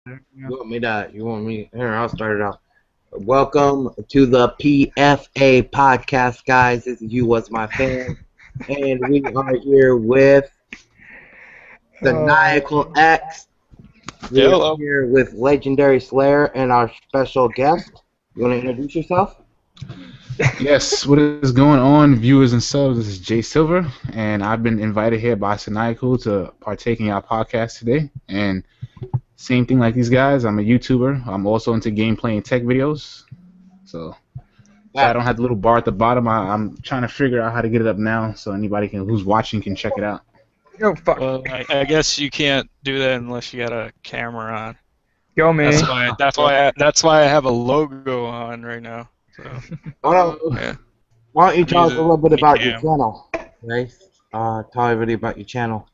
You want me to? You want me? Here, I'll start it off. Welcome to the PFA podcast, guys. This is You Was My Fan, and we are here with the Maniacal X. We are Hello. here with Legendary Slayer and our special guest. You want to introduce yourself? Yes, what is going on, viewers and subs? This is Jay Silver, and I've been invited here by Saniacal to partake in our podcast today. And same thing like these guys, I'm a YouTuber. I'm also into gameplay and tech videos. So I don't have the little bar at the bottom. I'm trying to figure out how to get it up now, so anybody who's watching can check it out. Oh, fuck. Well, I guess you can't do that unless you got a camera on. Go, man. That's why I have a logo on right now. So, yeah. Why don't you tell us a little bit about your Cam. channel, right? Tell everybody about your channel.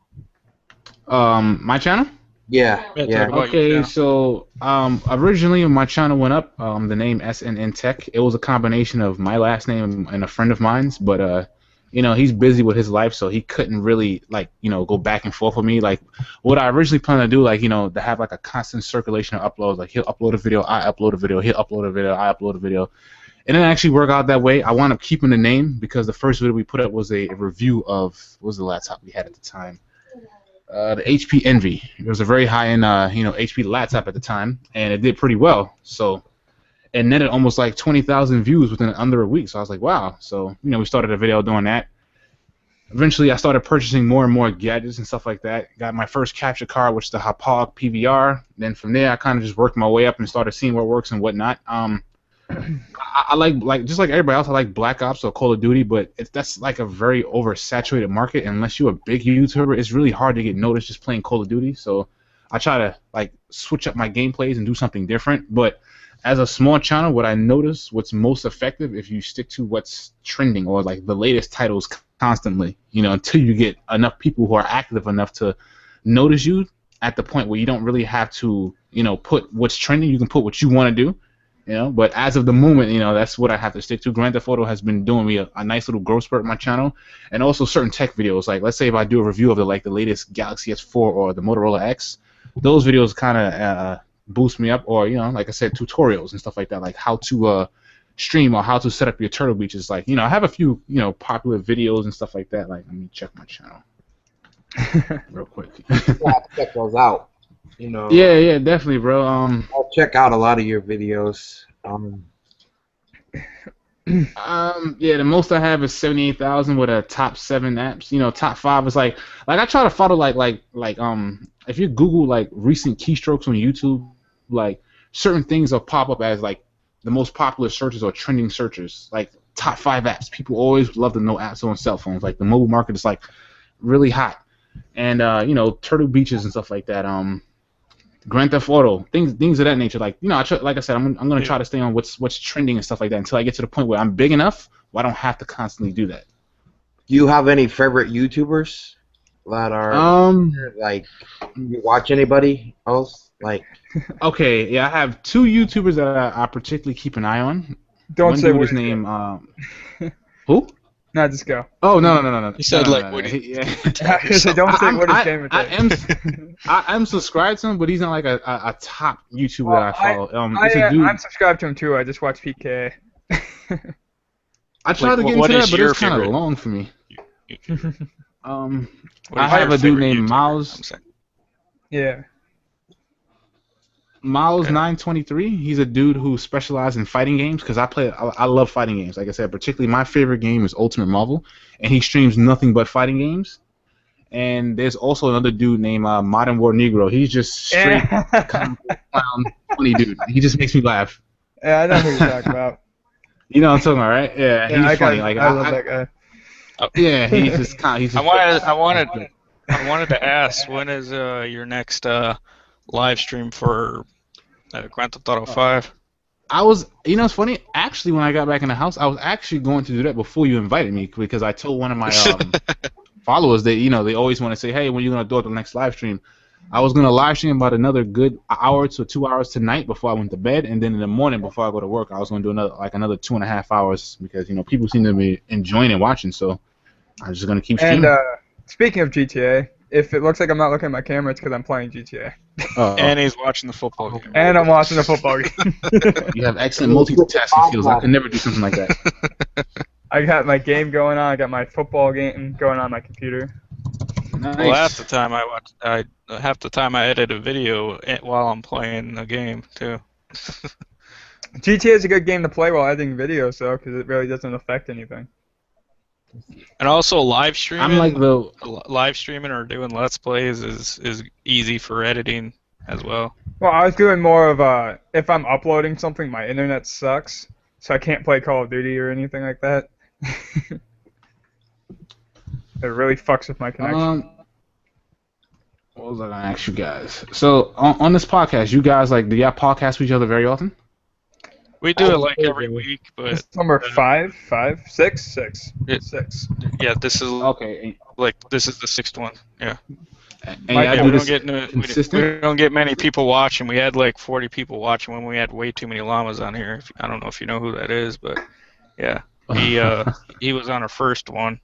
My channel? Yeah. Yeah, talk about your Okay, channel. so originally when my channel went up, the name SNN Tech, it was a combination of my last name and a friend of mine's, but he's busy with his life, so he couldn't really go back and forth with me. Like what I originally planned to do, to have like a constant circulation of uploads. Like he'll upload a video, I upload a video, he'll upload a video, I upload a video. It didn't actually work out that way. I wound up keeping the name because the first video we put up was a review of what was the laptop we had at the time. The HP Envy. It was a very high-end, HP laptop at the time, and it did pretty well. So it netted almost like 20,000 views within under a week. So I was like, wow. So we started a video doing that. Eventually, I started purchasing more and more gadgets and stuff like that. Got my first capture card, which is the Hapog PVR. Then from there, I kind of just worked my way up and started seeing what works and whatnot. I like just like everybody else, I like Black Ops or Call of Duty, but that's like a very oversaturated market. Unless you're a big YouTuber, it's really hard to get noticed just playing Call of Duty. So I try to switch up my gameplays and do something different. But as a small channel, what I notice, what's most effective if you stick to what's trending or like the latest titles constantly, until you get enough people who are active enough to notice you at the point where you don't really have to, put what's trending. You can put what you want to do. But as of the moment, that's what I have to stick to. Grand Theft Auto has been doing me a nice little growth spurt on my channel, and also certain tech videos. Like, let's say if I do a review of the latest Galaxy S4 or the Motorola X, those videos kind of boost me up. Or like I said, tutorials and stuff like that, like how to stream or how to set up your Turtle Beaches. Like, I have a few popular videos and stuff like that. Like, let me check my channel real quick. You have to check those out. Yeah, definitely, bro. I'll check out a lot of your videos. Yeah, the most I have is 78,000 with a top 7 apps. Top 5 is like I try to follow if you Google recent keystrokes on YouTube, certain things will pop up as the most popular searches or trending searches, like top 5 apps. People always love to know apps on cell phones. Like the mobile market is really hot, and Turtle Beaches and stuff like that. Grand Theft Auto, things of that nature. Like I said, I'm gonna try to stay on what's trending and stuff like that until I get to the point where I'm big enough where I don't have to constantly do that. Do you have any favorite YouTubers that are you watch anybody else Okay, yeah, I have 2 YouTubers that I particularly keep an eye on. Don't One say dude what is his named who? No, just go. Oh no. You said no. Woody. Yeah. Don't say what his game I am subscribed to him, but he's not like a top YouTuber that I follow. He's a dude. I'm subscribed to him too. I just watch PK. I tried to get what into is that, but your it's kind of favorite? long for me. What I is have your a dude favorite named YouTuber? Miles. I'm saying. Yeah. Miles 923. He's a dude who specializes in fighting games because I love fighting games. Like I said, particularly my favorite game is Ultimate Marvel, and he streams nothing but fighting games. And there's also another dude named Modern War Negro. He's just straight clown, funny dude. He just makes me laugh. Yeah, I know who you're talking about. You know what I'm talking about, right? Yeah, he's funny. I love that guy. Yeah, he's just kind. He's just I wanted to ask, when is your next live stream for Grand Theft Auto 5? It's funny. Actually, when I got back in the house, I was actually going to do that before you invited me because I told one of my followers that they always want to say, hey, when are you gonna do the next live stream? I was gonna live stream about another good hour to 2 hours tonight before I went to bed, and then in the morning before I go to work, I was gonna do another 2.5 hours because people seem to be enjoying and watching. So I'm just gonna keep streaming. And speaking of GTA, if it looks like I'm not looking at my camera, it's because I'm playing GTA. And he's watching the football game. And I'm watching a football game. You have excellent multitasking skills. I could never do something like that. I got my game going on. I got my football game going on my computer. Nice. Well, half the time I edit a video while I'm playing the game too. GTA is a good game to play while editing videos, though, because it really doesn't affect anything. And also live streaming. I'm like the live streaming or doing let's plays is easy for editing as well. Well, I was doing more of if I'm uploading something, my internet sucks, so I can't play Call of Duty or anything like that. It really fucks with my connection. What was I gonna ask you guys? So on this podcast, you guys do y'all podcast with each other very often? We do it like every week, but It's number 5, 6. yeah, this is Okay. this is the 6th one. Yeah. And Yeah, y'all we do don't this get consistent? we don't get many people watching. We had like 40 people watching when we had way too many llamas on here. I don't know if you know who that is, but yeah, he was on our first one.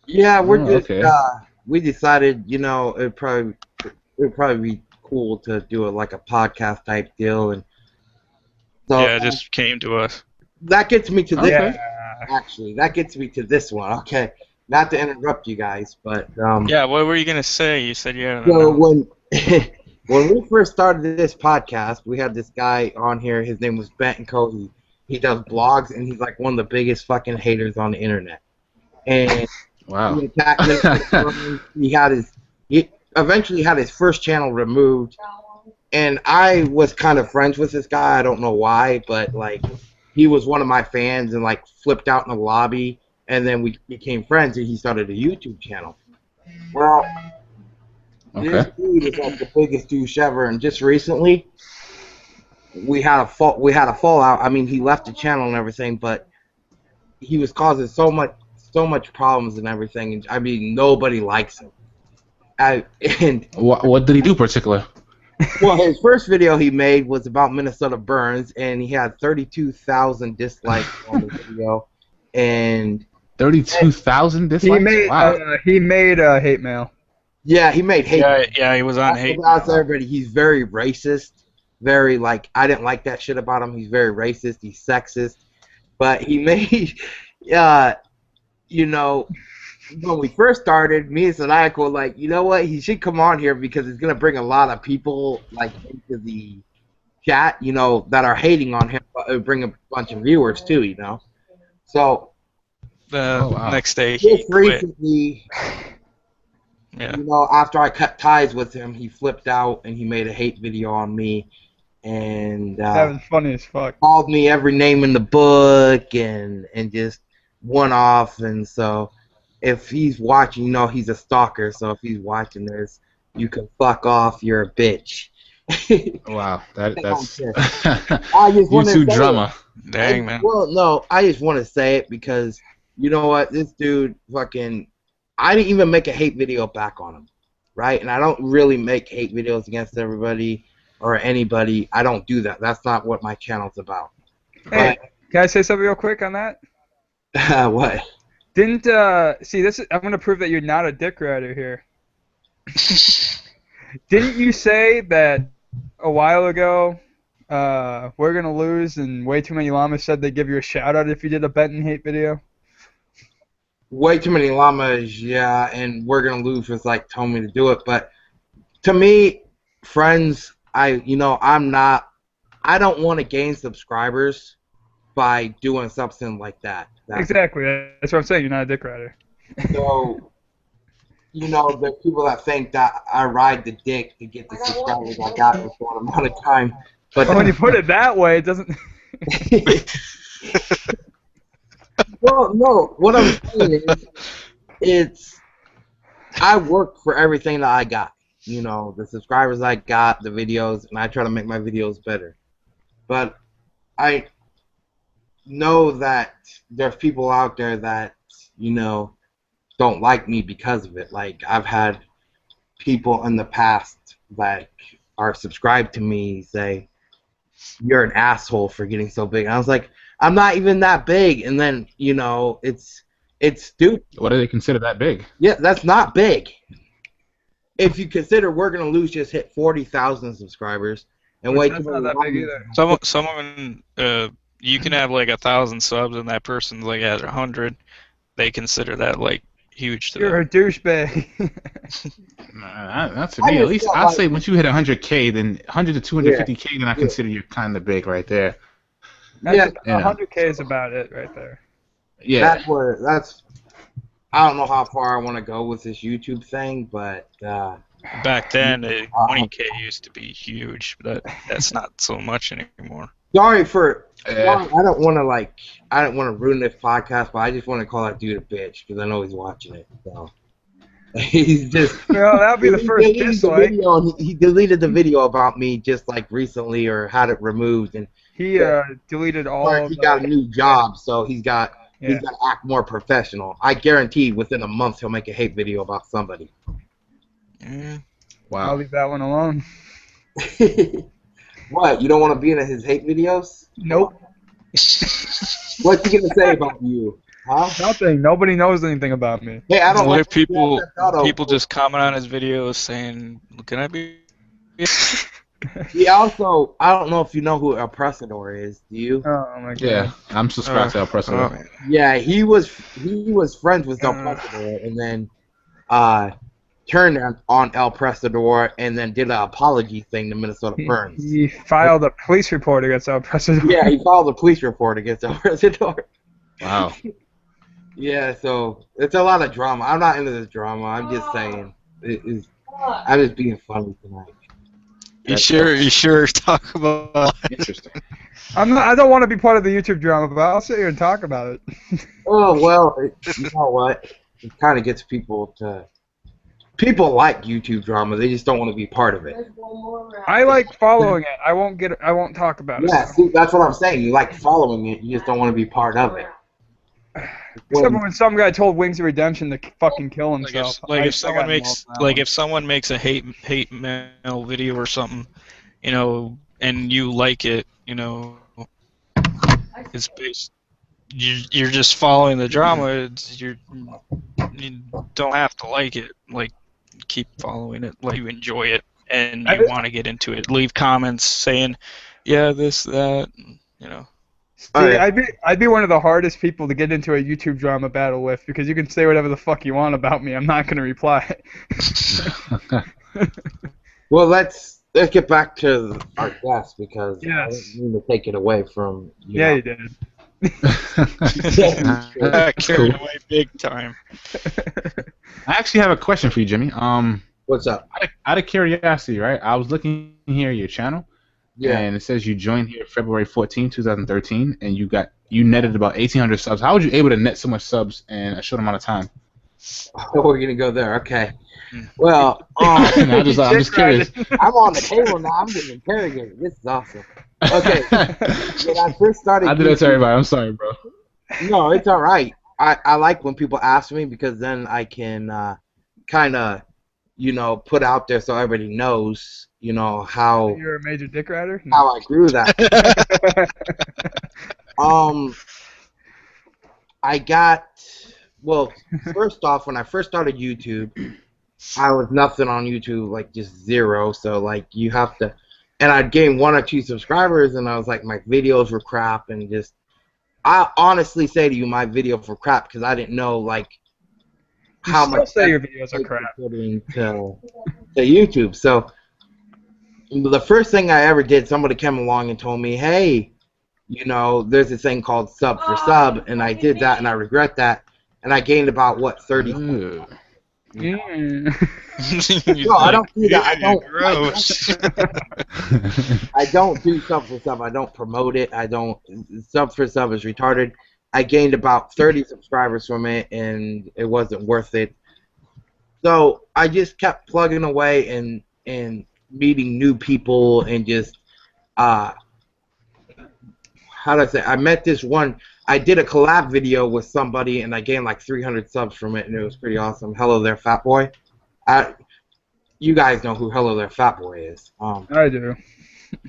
Yeah, we're just okay. we decided, it'd probably be cool to do like a podcast type deal, and so Yeah, it just came to us. that gets me to this. Yeah. Actually, that gets me to this one. Okay, not to interrupt you guys, but Yeah, what were you gonna say? You said you had so when when we first started this podcast, we had this guy on here. His name was Benton Cody. He does blogs, and he's like one of the biggest fucking haters on the internet. And Wow. he attacked me. He eventually had his first channel removed, and I was kind of friends with this guy. I don't know why, but like he was one of my fans and like flipped out in the lobby, and then we became friends, and he started a YouTube channel. Well, this dude is like the biggest douche ever, and just recently we had a fallout. I mean, he left the channel and everything, but he was causing so much problems and everything. And I mean, nobody likes him. And What did he do particular? well, his first video he made was about Minnesota Burns, and he had 32,000 dislikes on the video. And 32,000 dislikes? Wow. He made hate mail. yeah, he made hate. Yeah, he was on hate. That's everybody. He's very racist. Very I didn't like that shit about him. He's very racist. He's sexist. But he made, when we first started, me and Sadiq were like, you know what? He should come on here because it's gonna bring a lot of people into the chat, that are hating on him. But it'll bring a bunch of viewers too, So Next day just he quit. recently, Yeah. after I cut ties with him, he flipped out and he made a hate video on me, and That was funny as fuck. called me every name in the book and just went off. And so if he's watching, he's a stalker, so if he's watching this, you can fuck off, you're a bitch. Wow. That's I just want to YouTube drama. Dang, man. Well, no, I just want to say it because you know what, this dude fucking, I didn't even make a hate video back on him, right? And I don't really make hate videos against everybody or anybody. I don't do that. That's not what my channel's about. Hey, can I say something real quick on that? What? Didn't see this? I'm gonna prove that you're not a dick rider here. Didn't you say that a while ago? We're gonna lose, and way too many llamas said they'd give you a shout out if you did a Benton hate video. Way too many llamas, yeah, and we're gonna lose was told me to do it. But to me, friends, I don't want to gain subscribers by doing something like that. Exactly. That's what I'm saying. You're not a dick rider. So, the people that think that I ride the dick to get the subscribers I got in a short amount of time. But when you put it that way, it doesn't. Well, no. What I'm saying is, I work for everything that I got. The subscribers I got, the videos, and I try to make my videos better. But I know that there's people out there that, don't like me because of it. I've had people in the past that are subscribed to me say, you're an asshole for getting so big. And I was like, I'm not even that big. And then, it's stupid. What do they consider that big? Yeah, that's not big. if you consider we're gonna lose, just hit 40,000 subscribers, and Which way too that's not many that big either. Some of them, you can have like 1,000 subs and that person's like at 100. They consider that like huge to You're a them. douchebag. Not to me. At least I'd say once you hit 100K, then 100 to 250K, then I consider you kind of big right there. Yeah, 100K is about it right there. Yeah. That's. I don't know how far I want to go with this YouTube thing, but Back then, 20K used to be huge. That's not so much anymore. sorry for. I don't want to ruin this podcast, but I just want to call that dude a bitch because I know he's watching it. So he's just. Well, that'll be the first deleted dislike. The video, he deleted the video about me just like recently, or had it removed, and He deleted all of he got a new job, so he's got Yeah. to act more professional. I guarantee within a month he'll make a hate video about somebody. Mm. I'll Wow. leave that one alone. What? You don't want to be in his hate videos? Nope. What's he gonna say about you? Huh? Nothing. Nobody knows anything about me. Hey, I don't What like if people people just comment on his videos saying, "Can I be?" He also, I don't know if you know who El Presador is. Do you? Oh my god. Yeah, I'm subscribed to El Preso. Oh, Yeah, he was friends with El Presador, and then turned on El Presador, and then did an apology thing to Minnesota Burns. He filed a police report against El Presidor. Yeah, he filed a police report against El Presador. Wow. Yeah, so it's a lot of drama. I'm not into this drama. I'm just saying, I'm just being funny tonight. You sure talk about? Interesting. I don't want to be part of the YouTube drama, but I'll sit here and talk about it. Oh well, you know what? It kind of gets people to. People like YouTube drama. They just don't want to be part of it. I like following it. I won't talk about it. Yeah, see, that's what I'm saying. You like following it. You just don't want to be part of it. Except when some guy told Wings of Redemption to fucking kill himself. If someone makes a hate mail video or something, and you like it, it's based. You're just following the drama. You don't have to like it. Like, keep following it. Like, you enjoy it and you want to get into it. Leave comments saying, yeah, this, that, See, I'd be one of the hardest people to get into a YouTube drama battle with because you can say whatever the fuck you want about me. I'm not gonna reply. Well, let's get back to our guest because I Yes. didn't mean to take it away from you. Yeah, know. you did. carried away big time. I actually have a question for you, Jimmy. What's up? Out of curiosity, right? I was looking here at your channel, Yeah. and it says you joined here February 14, 2013, and you netted about 1,800 subs. How were you able to net so much subs in a short amount of time? Oh, we're gonna go there. Okay. Well, I'm just curious. I'm on the table now. I'm getting interrogated. This is awesome. Okay. When I first started, I did that to everybody. I'm sorry, bro. No, it's all right. I like when people ask me because then I can kind of, put out there so everybody knows, how You're a major dick rider? how I grew that. First off, when I first started YouTube, I was nothing on YouTube, like just zero. So like you have to, and I'd gain 1 or 2 subscribers, and I was like, my videos were crap, and just, I honestly say to you, my videos were crap because I didn't know like how much say your videos are crap. put into YouTube. So the first thing I ever did, somebody came along and told me, hey, there's this thing called sub for sub, and I did that, and I regret that, and I gained about 30. Ooh. No, I don't do that. I don't do sub for sub. I don't promote it. Sub for sub is retarded. I gained about 30 subscribers from it, and it wasn't worth it. So I just kept plugging away and meeting new people, and just how do I say? I met this one. I did a collab video with somebody, and I gained like 300 subs from it, and it was pretty awesome. Hello there, Fat Boy. You guys know who Hello there, Fat Boy is. I do.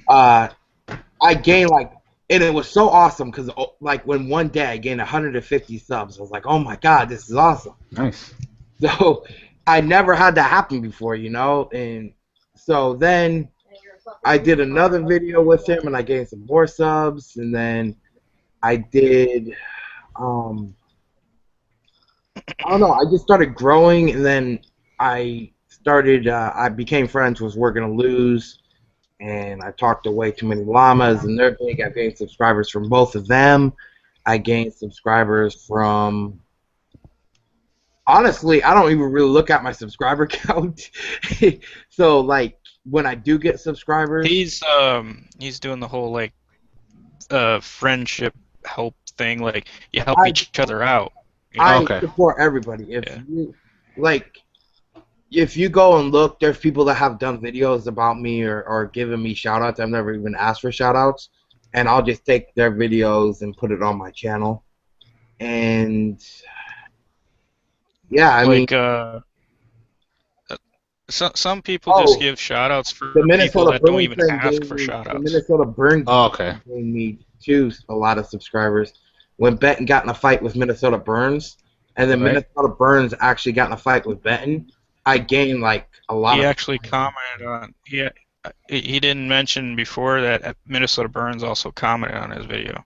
I gained and it was so awesome because when one day I gained 150 subs, I was like, oh my god, this is awesome. Nice. So I never had that happen before, you know, and so then I did another video with him, and I gained some more subs, and then I did, I don't know, I just started growing, and then I became friends with We're Gonna Lose, and I talked to way too many llamas, and they're big. I gained subscribers from both of them. I gained subscribers from, honestly, I don't even really look at my subscriber count. So, like, when I do get subscribers, He's doing the whole like friendship help thing. Like you help each other out. You know? I Okay. support everybody. Yeah. If you go and look, there's people that have done videos about me or given me shout outs. I've never even asked for shout outs. And I'll just take their videos and put it on my channel. And yeah, I mean, some people just give shout outs for the people Minnesota that don't Burns even thing ask gave for me, shout the outs. Minnesota Burns Okay. gave me too a lot of subscribers. When Benton got in a fight with Minnesota Burns, and then Right. Minnesota Burns actually got in a fight with Benton, I gained like a lot. He of actually commented on he didn't mention before that Minnesota Burns also commented on his video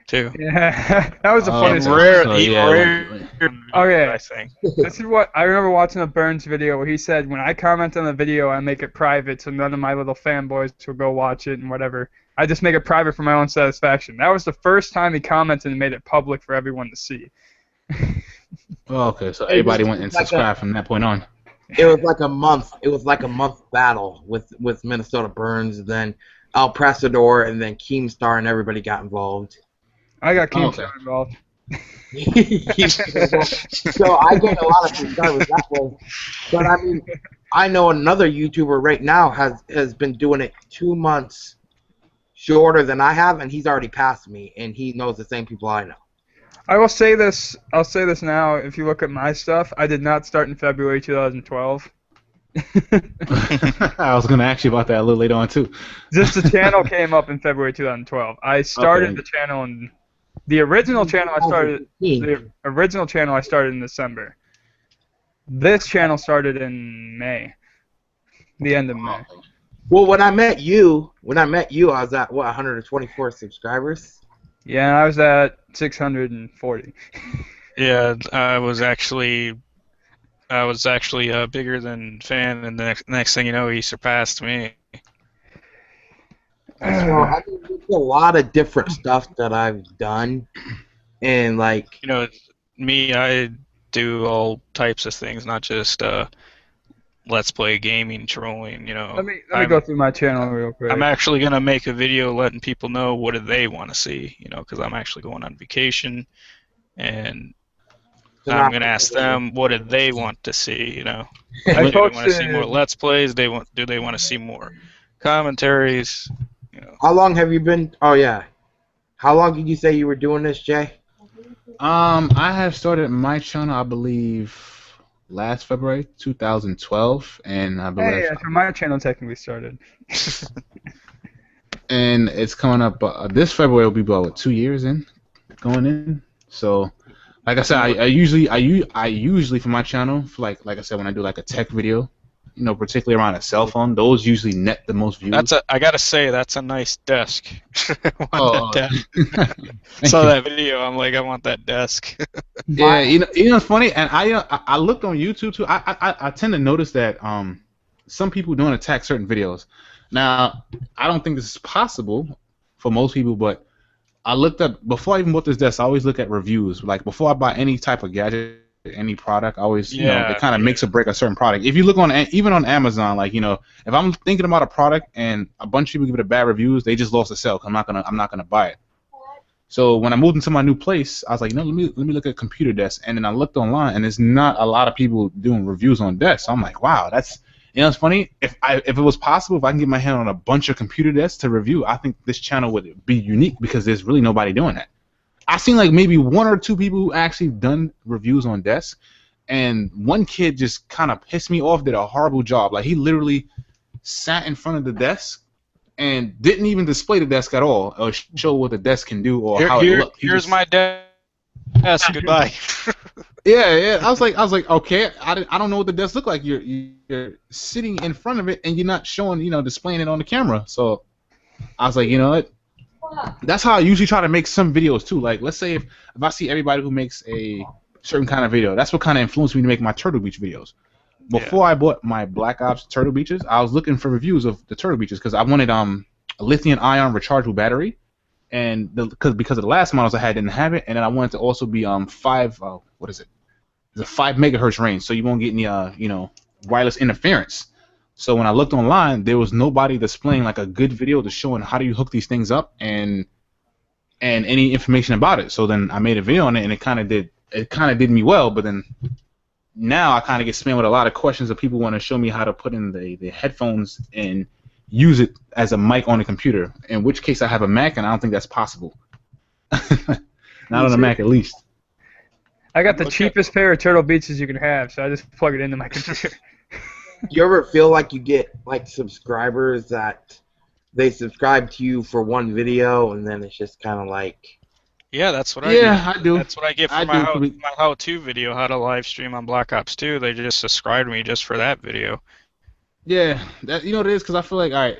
too. Yeah, that was a funny. Okay. Rare, So, he yeah, rare, Okay. I think. This is what I remember watching a Burns video where he said, when I comment on the video, I make it private so none of my little fanboys will go watch it and whatever. I just make it private for my own satisfaction. That was the first time he commented and made it public for everyone to see. Okay, so everybody went and subscribed from that point on. It was like a month. It was like a month battle with Minnesota Burns, and then El Presador, and then Keemstar, and everybody got involved. I got Oh, Keemstar okay. involved. So I gained a lot of subscribers that way. But I mean, I know another YouTuber right now has been doing it 2 months shorter than I have, and he's already passed me, and he knows the same people I know. I will say this. I'll say this now. If you look at my stuff, I did not start in February 2012. I was gonna ask you about that a little later on too. Just the channel came up in February 2012. I started Okay. the channel in the original channel. The original channel I started in December. This channel started in May. The end of May. Well, when I met you, I was at what 124 subscribers. Yeah, I was at 640. Yeah, I was actually bigger than Fan, and the next thing you know, he surpassed me. So I mean, there's a lot of different stuff that I've done, and like You know, me, I do all types of things, not just let's play gaming, trolling. You know, Let me go through my channel real quick. I'm actually gonna make a video letting people know what do they want to see. You know, because I'm actually going on vacation, and I'm gonna ask them what do they want to see. You know, I do they want to see posted- more let's plays? Do they want to see more commentaries? You know. how long have you been? Oh yeah, how long did you say you were doing this, Jay? I have started my channel, I believe, last February 2012, and I believe, Hey, so my channel technically started. and it's coming up this February will be about 2 years in, going in. So, like I said, I usually for my channel, for like I said, when I do like a tech video, you know, particularly around a cell phone, those usually net the most views. I gotta say, that's a nice desk. I want Oh, that desk. Saw that video. I'm like, I want that desk. Yeah, you know it's funny, and I looked on YouTube too. I tend to notice that some people don't attack certain videos. Now, I don't think this is possible for most people, but I looked up before I even bought this desk. I always look at reviews. Like before I buy any type of gadget, any product, I always you know it kind of makes or break a certain product. If you look on even on Amazon, like you know, if I'm thinking about a product and a bunch of people give it a bad reviews, they just lost a sale. 'Cause I'm not gonna buy it. So when I moved into my new place, I was like, you know, let me look at computer desks, and then I looked online, and there's not a lot of people doing reviews on desks. So I'm like, wow, that's you know, it's funny. If it was possible, if I can get my hand on a bunch of computer desks to review, I think this channel would be unique because there's really nobody doing that. I've seen like maybe 1 or 2 people who actually done reviews on desks, and one kid just kind of pissed me off, did a horrible job. Like he literally sat in front of the desk and didn't even display the desk at all, or show what the desk can do or how it looks. Here's my desk. Goodbye. Yeah. I was like, okay, I don't know what the desk look like. You're sitting in front of it and you're not showing, displaying it on the camera. So I was like, you know what? That's how I usually try to make some videos too. Like, let's say if I see everybody who makes a certain kind of video, that's what kind of influenced me to make my Turtle Beach videos. Before I bought my Black Ops Turtle Beaches, I was looking for reviews of the Turtle Beaches because I wanted a lithium-ion rechargeable battery, and because of the last models I had didn't have it, and then I wanted to also be what is it? It's a 5 megahertz range, so you won't get any wireless interference. So when I looked online, there was nobody displaying like a good video to showing how do you hook these things up and any information about it. So then I made a video on it, and it kind of did me well. But then now I kind of get spammed with a lot of questions of people want to show me how to put in the headphones and use it as a mic on the computer. In which case I have a Mac, and I don't think that's possible. Not on a Mac, at least. I got the cheapest pair of Turtle Beaches you can have, so I just plug it into my computer. You ever feel like you get like subscribers that they subscribe to you for one video and then it's just kind of like... Yeah, that's what I do. Yeah, I do. That's what I get for my how-to video, how to live stream on Black Ops 2. They just subscribed to me just for that video. Yeah, you know what it is, because I feel like I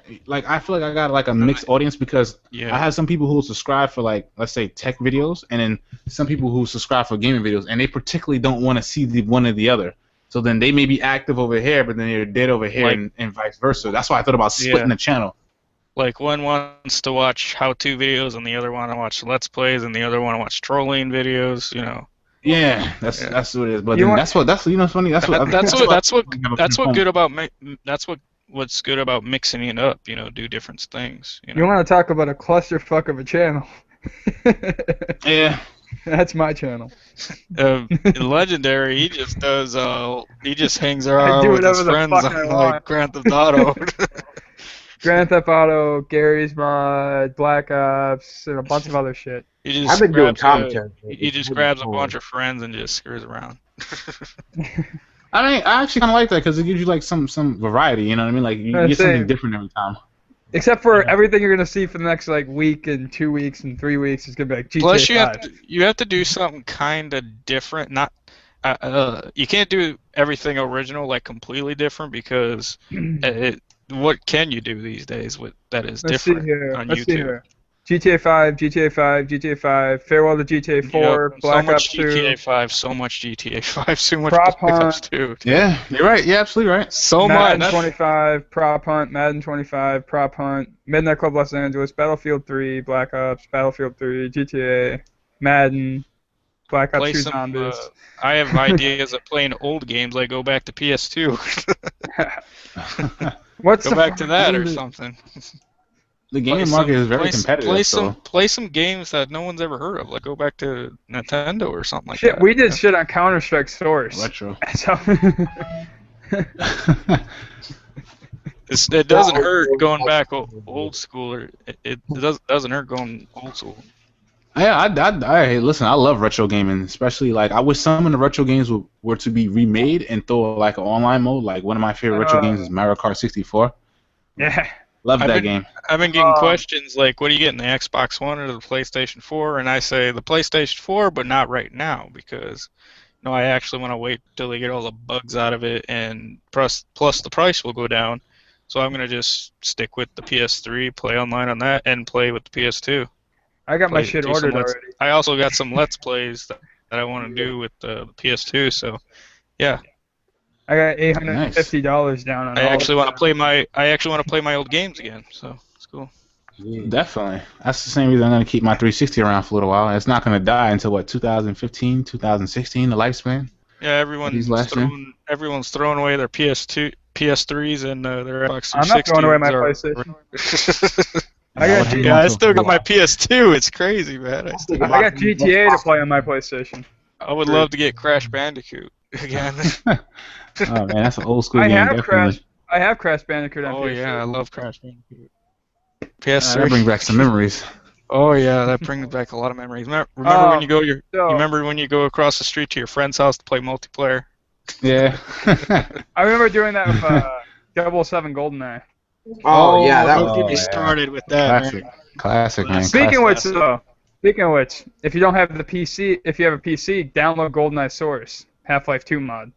feel like I got like a mixed audience because I have some people who subscribe for like, let's say, tech videos, and then some people who subscribe for gaming videos, and they particularly don't want to see the one or the other. So then they may be active over here, but then they're dead over here, and vice versa. That's why I thought about splitting the channel. Like one wants to watch how-to videos, and the other one to watch Let's Plays, and the other one to watch trolling videos. Yeah, that's what it is. But then that's funny. What's good about mixing it up. Do different things. You want to talk about a clusterfuck of a channel? Yeah. That's my channel. Legendary, he just does. He just hangs around with his friends on like Grand Theft Auto. Grand Theft Auto, Gary's Mod, Black Ops, and a bunch of other shit. I've been doing commentary. He just grabs a bunch of friends and just screws around. I actually kind of like that because it gives you like some variety. You know what I mean? Like you get something different every time. Except for everything you're gonna see for the next like week and 2 weeks and 3 weeks is gonna be like GTA Plus, 5. you have to do something kind of different. Not you can't do everything original like completely different because what can you do these days that is different on YouTube? See here. GTA 5, GTA 5, GTA 5, Farewell to GTA 4, Black Ops 2. So much GTA 5, so much Prop Black Hunt. Ops 2. Yeah, you're right. Yeah, absolutely right. So Madden much. 25, Prop Hunt, Madden 25, Prop Hunt, Midnight Club Los Angeles, Battlefield 3, Black Ops, Battlefield 3, GTA, Madden, Black Ops 2 Zombies. I have ideas of playing old games, like go back to PS2. Go back to that or something. The gaming market is very competitive. Play some games that no one's ever heard of. Like go back to Nintendo or something like Shit, that. we did shit on Counter-Strike Source. Retro. So it doesn't hurt going back old school. Or it doesn't hurt going old school. Yeah, listen, I love retro gaming, especially like I wish some of the retro games were to be remade and throw like an online mode. Like one of my favorite retro games is Mario Kart 64. Yeah. Love that game. I've been getting questions like, what are you getting, the Xbox One or the PlayStation 4? And I say the PlayStation 4, but not right now because I actually want to wait till they get all the bugs out of it, and plus the price will go down. So I'm going to just stick with the PS3, play online on that, and play with the PS2. I got my shit ordered already. I also got some Let's Plays that I want to do with the PS2, so yeah. I got $850 down on. I actually want to play my old games again, so it's cool. Definitely. That's the same reason I'm going to keep my 360 around for a little while. It's not going to die until what, 2015, 2016, the lifespan. Yeah, everyone's throwing away their PS3s and their Xbox 360s. I'm not throwing away my PlayStation. I still got my PS2. It's crazy, man. I got GTA to play on my PlayStation. I would love to get Crash Bandicoot again. Oh man, that's an old school game. I have Crash Bandicoot on PS3. Oh yeah, I love Crash Bandicoot. PS3. That brings back some memories. Oh yeah, that brings back a lot of memories. Remember when you go across the street to your friend's house to play multiplayer? Yeah. I remember doing that with 007 GoldenEye. Oh yeah, that would get me started with that. Classic, man. Speaking of which, Speaking of which, if you don't have the PC, if you have a PC, download GoldenEye Source, Half-Life 2 mod.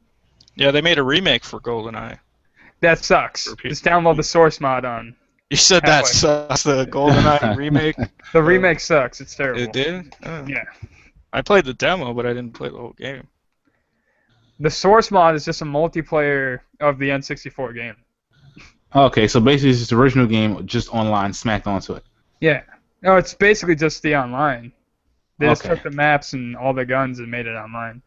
Yeah, they made a remake for GoldenEye. That sucks. Just download the Source mod on. You said that Half-Life. sucks, the GoldenEye remake. The remake sucks. It's terrible. It did? Oh. Yeah. I played the demo, but I didn't play the whole game. The Source mod is just a multiplayer of the N64 game. Okay, so basically it's just the original game, just online, smacked onto it. Yeah. No, it's basically just the online. They just Okay. took the maps and all the guns and made it online.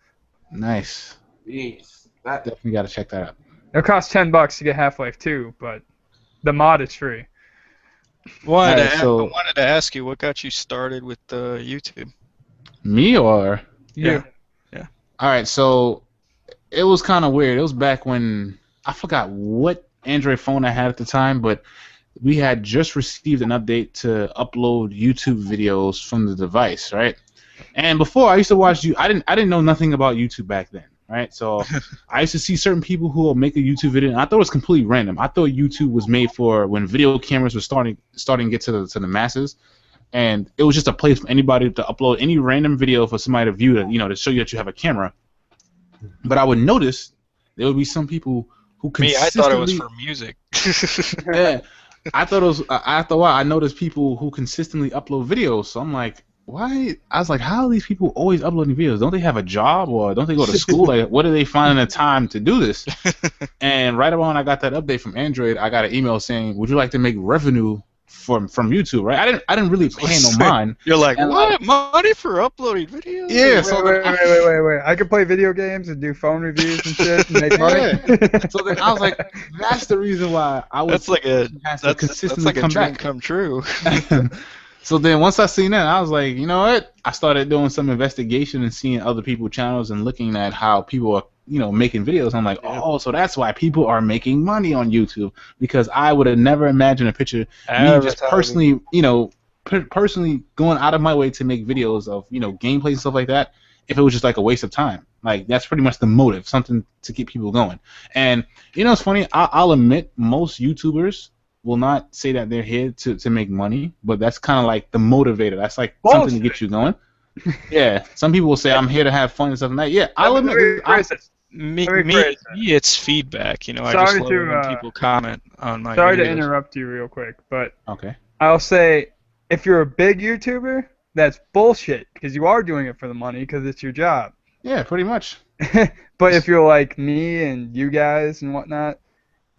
Nice. Jeez. That Definitely got to check that out. It costs $10 to get Half-Life 2, but the mod is free. I Alright, so- wanted to ask you, what got you started with YouTube? Me or? Yeah. All right, so it was kind of weird. It was back when I forgot what Android phone I had at the time, but we had just received an update to upload YouTube videos from the device, right? And before I used to watch you, I didn't know nothing about YouTube back then, right? So I used to see certain people who will make a YouTube video, and I thought it was completely random. I thought YouTube was made for when video cameras were starting to get to the masses. And it was just a place for anybody to upload any random video for somebody to view, to show you that you have a camera. But I would notice there would be some people who Me, I consistently. thought it was for music. Yeah, I thought it was. After a while, I noticed people who consistently upload videos. So I'm like, why? I was like, how are these people always uploading videos? Don't they have a job or don't they go to school? Like, what are they finding the time to do this? And right around I got that update from Android, I got an email saying, would you like to make revenue from YouTube, right? I didn't really pay no mind. You're like, And what? Money for uploading videos? Yeah, so Wait. I can play video games and do phone reviews and shit and make money. So then I was like, that's the reason why I was. That's like a consistently like a come dream back. come true. So then once I seen that, I was like, you know what? I started doing some investigation and seeing other people's channels and looking at how people are, making videos. I'm like, oh, so that's why people are making money on YouTube, because I would have never imagined a picture me just personally, personally going out of my way to make videos of, gameplays and stuff like that, if it was just like a waste of time. Like, that's pretty much the motive, something to keep people going. And, it's funny, I'll admit, most YouTubers will not say that they're here to make money, but that's kind of like the motivator. That's like something to get you going. Yeah, some people will say, I'm here to have fun and stuff like that. Yeah, I'll admit. Me, it's feedback. I just love it when people comment on my Sorry videos. to interrupt you real quick, but okay. I'll say, if you're a big YouTuber, that's bullshit, because you are doing it for the money, because it's your job. Yeah, pretty much. But if you're like me and you guys and whatnot,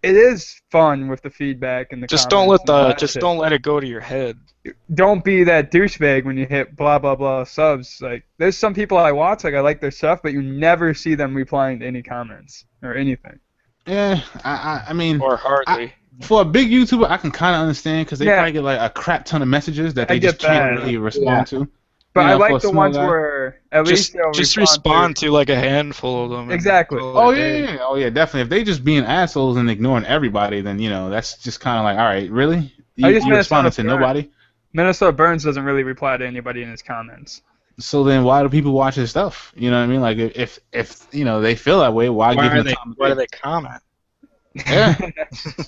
it is fun with the feedback and the Just comments don't let it go to your head. Don't be that douchebag when you hit blah blah blah subs. Like, there's some people I watch, like, I like their stuff, but you never see them replying to any comments or anything. Yeah, I mean, Or hardly. for a big YouTuber, I can kind of understand, because they probably get like a crap ton of messages that they just can't really respond to. But I like the ones where at least they'll just respond to like a handful of them. Exactly. Oh yeah, definitely. If they just being assholes and ignoring everybody, then that's just kind of like, all right, really? You responded to nobody? Minnesota Burns doesn't really reply to anybody in his comments. So then why do people watch his stuff? You know what I mean? Like, if they feel that way, why give them comment? Why do they comment? Yeah.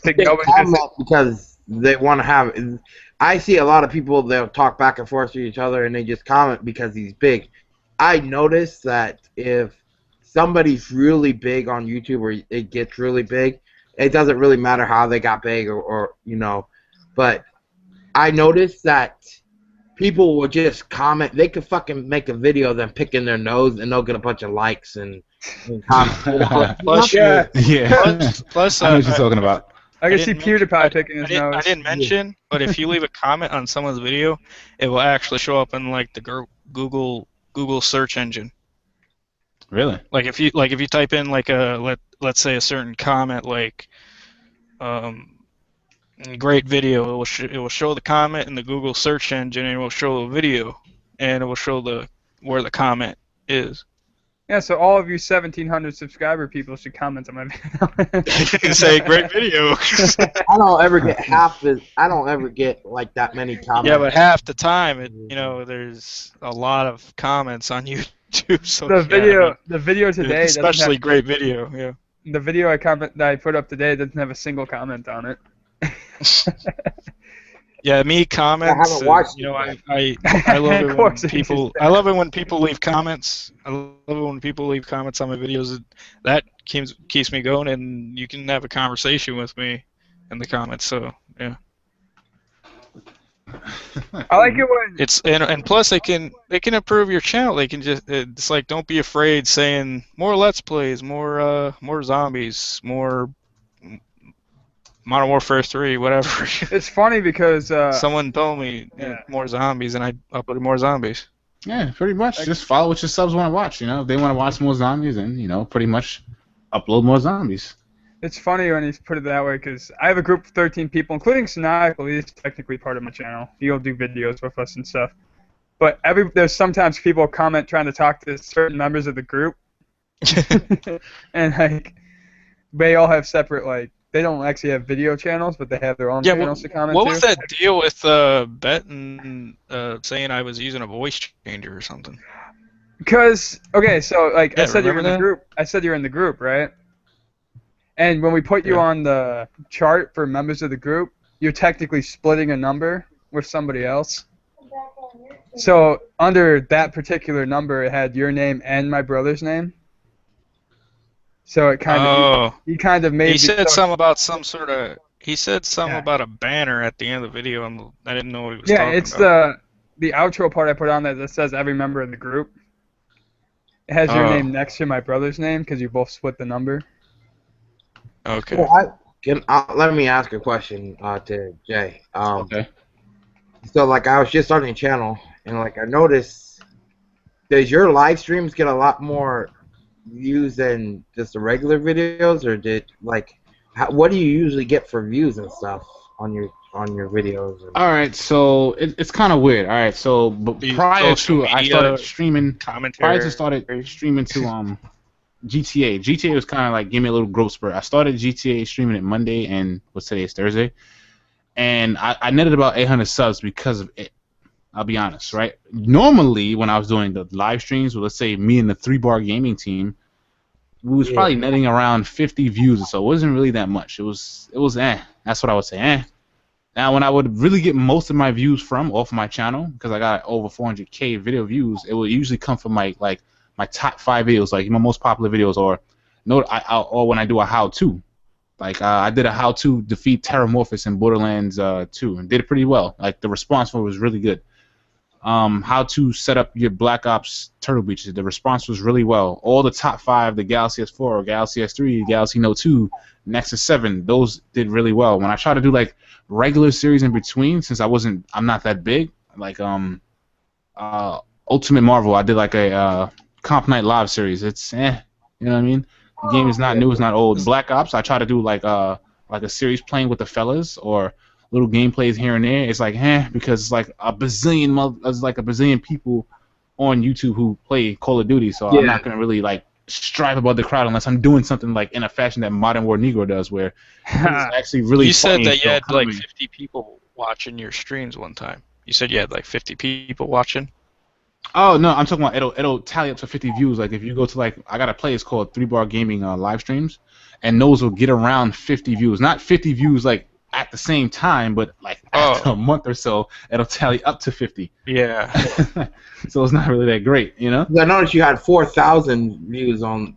they comment because they want to have. I see a lot of people, they'll talk back and forth to each other and they just comment because he's big. I noticed that if somebody's really big on YouTube or it gets really big, it doesn't really matter how they got big or but I noticed that people will just comment. They could fucking make a video of them picking their nose and they'll get a bunch of likes and comments. Plus, yeah. Plus, I know what you're talking about. I can see PewDiePie picking his nose. I didn't mention, but if you leave a comment on someone's video, it will actually show up in like the Google search engine. Really? Like if you type in like let's say a certain comment like great video, it will show the comment in the Google search engine, and it will show the video, and it will show where the comment is. Yeah, so all of you 1,700 subscriber people should comment on my video. Say great video. I don't ever get like that many comments. Yeah, but half the time, there's a lot of comments on YouTube. So the video today, especially great video. Yeah. The video that I put up today doesn't have a single comment on it. Yeah, me comments. haven't watched You know, it I love Of it when course it is. people. I love it when people leave comments. I love it when people leave comments on my videos. That keeps me going, and you can have a conversation with me in the comments. So yeah, I like it when it's and plus they can improve your channel. They can just it's like don't be afraid saying more Let's Plays, more zombies, more Modern Warfare 3, whatever. it's funny because Someone told me yeah. more zombies, and I uploaded more zombies. Yeah, pretty much. Just follow what your subs want to watch. You know, if they want to watch more zombies, then pretty much upload more zombies. It's funny when you put it that way because I have a group of 13 people, including Sinaical. He's technically part of my channel. He'll do videos with us and stuff. But there's sometimes people comment trying to talk to certain members of the group, and like they all have separate they don't actually have video channels, but they have their own channels to comment what to. was that deal with Benton saying I was using a voice changer or something? Because I said you're in the that? group. I said you're in the group, right? And when we put you on the chart for members of the group, you're technically splitting a number with somebody else. So under that particular number, it had your name and my brother's name. So it kind of he kind of made. He said something about some sort of. He said something about a banner at the end of the video, and I didn't know what he was talking about. Yeah, it's the outro part I put on there that says every member in the group. It has your name next to my brother's name because you both split the number. Okay. Well, let me ask a question to Jay. Okay. So, I was just starting a channel, and, I noticed, does your live streams get a lot more views than just the regular videos, or what do you usually get for views and stuff on your videos? All right, so it's kind of weird. All right, so prior to I started streaming, prior to streaming to GTA. GTA was kind of give me a little growth spurt. I started GTA streaming it Monday, and what's today? It's Thursday, and I netted about 800 subs because of it. I'll be honest, right? Normally, when I was doing the live streams, let's say me and the 3-Bar Gaming team, we was probably netting around 50 views, so it wasn't really that much. It was That's what I would say. Now, when I would really get most of my views off my channel, because I got over 400K video views, it would usually come from my top 5 videos, my most popular videos, or when I do a how-to. I did a how-to defeat Terramorphous in Borderlands 2, and did it pretty well. The response for it was really good. How to set up your Black Ops Turtle Beaches. The response was really well. All the top 5, the Galaxy S4, Galaxy S3, Galaxy Note 2, Nexus 7, those did really well. When I try to do regular series in between, since I'm not that big, Ultimate Marvel, I did a Comp Night Live series. It's you know what I mean? The game is not new, it's not old. Black Ops, I try to do a series playing with the fellas or little gameplays here and there. It's because it's a bazillion people on YouTube who play Call of Duty, so I'm not gonna really strive above the crowd unless I'm doing something in a fashion that Modern War Negro does, where it's actually really. You said that you had 50 people watching your streams one time. You said you had 50 people watching. Oh no, I'm talking about it'll tally up to 50 views. If you go to I got a place called 3-Bar Gaming live streams, and those will get around 50 views. Not 50 views at the same time, but after a month or so, it'll tally up to 50. Yeah. So it's not really that great, I noticed you had 4,000 views on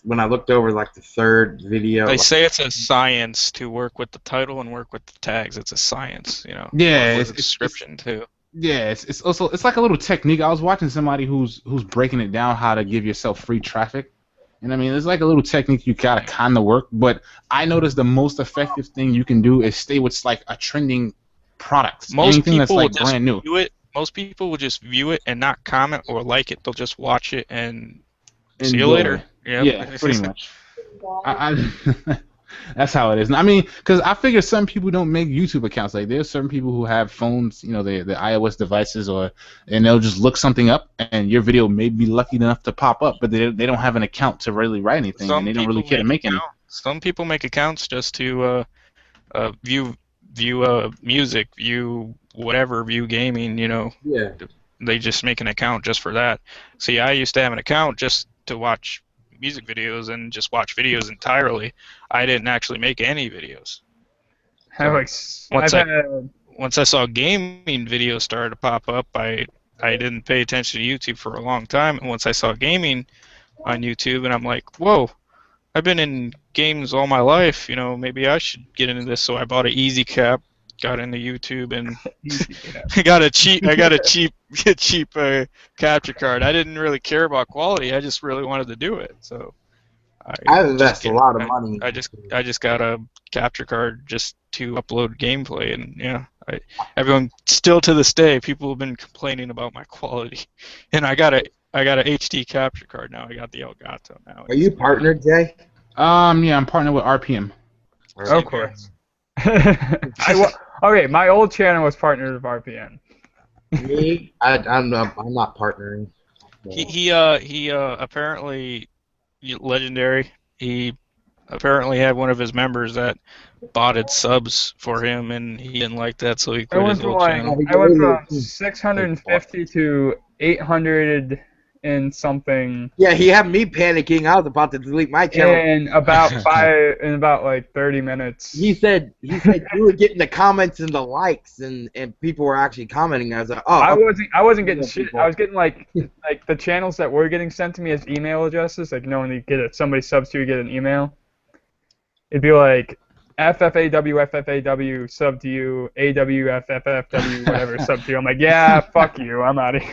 when I looked over the third video. They say it's a science to work with the title and work with the tags. It's a science, Yeah, it's a description too. Yeah, it's also a little technique. I was watching somebody who's breaking it down how to give yourself free traffic. And I mean, it's a little technique you gotta kind of work. But I noticed the most effective thing you can do is stay with a trending product. Anything that's brand new. Most people will just view it and not comment or like it. They'll just watch it and see you later. Yep. Yeah, pretty much. That's how it is. I mean, because I figure some people don't make YouTube accounts. There's certain people who have phones, the iOS devices, and they'll just look something up, and your video may be lucky enough to pop up, but they don't have an account to really write anything, and they don't really care to make any. Some people make accounts just to view music, view whatever, view gaming. Yeah. They just make an account just for that. See, I used to have an account just to watch music videos and just watch videos entirely. I didn't actually make any videos. I've had once I saw gaming videos started to pop up, I didn't pay attention to YouTube for a long time, and once I saw gaming on YouTube, and I'm like, whoa, I've been in games all my life. You know, maybe I should get into this. So I bought an Easy Cap, got into YouTube, and I got a cheap capture card. I didn't really care about quality. I just really wanted to do it. So I've invested a lot of money. I just got a capture card just to upload gameplay, and yeah, everyone still to this day, people have been complaining about my quality, and I got a HD capture card now. I got the Elgato now. Are you partnered, Jay? Yeah, I'm partnered with RPM. Of course. Okay, my old channel was partnered with RPM. Me, I'm not partnering. He apparently legendary. He apparently had one of his members that botted subs for him, and he didn't like that, so he quit his little channel. I went from 650 to 800 and something. Yeah, he had me panicking. I was about to delete my channel. In about like 30 minutes. He said you were getting the comments and the likes, and people were actually commenting. I was like, oh. I wasn't getting shit. I was getting like the channels that were getting sent to me as email addresses. Like, you know, when you get somebody subs to you, get an email. It'd be like FFAW sub to you, AWFFFW whatever sub to you. I'm like, yeah, fuck you, I'm out of here.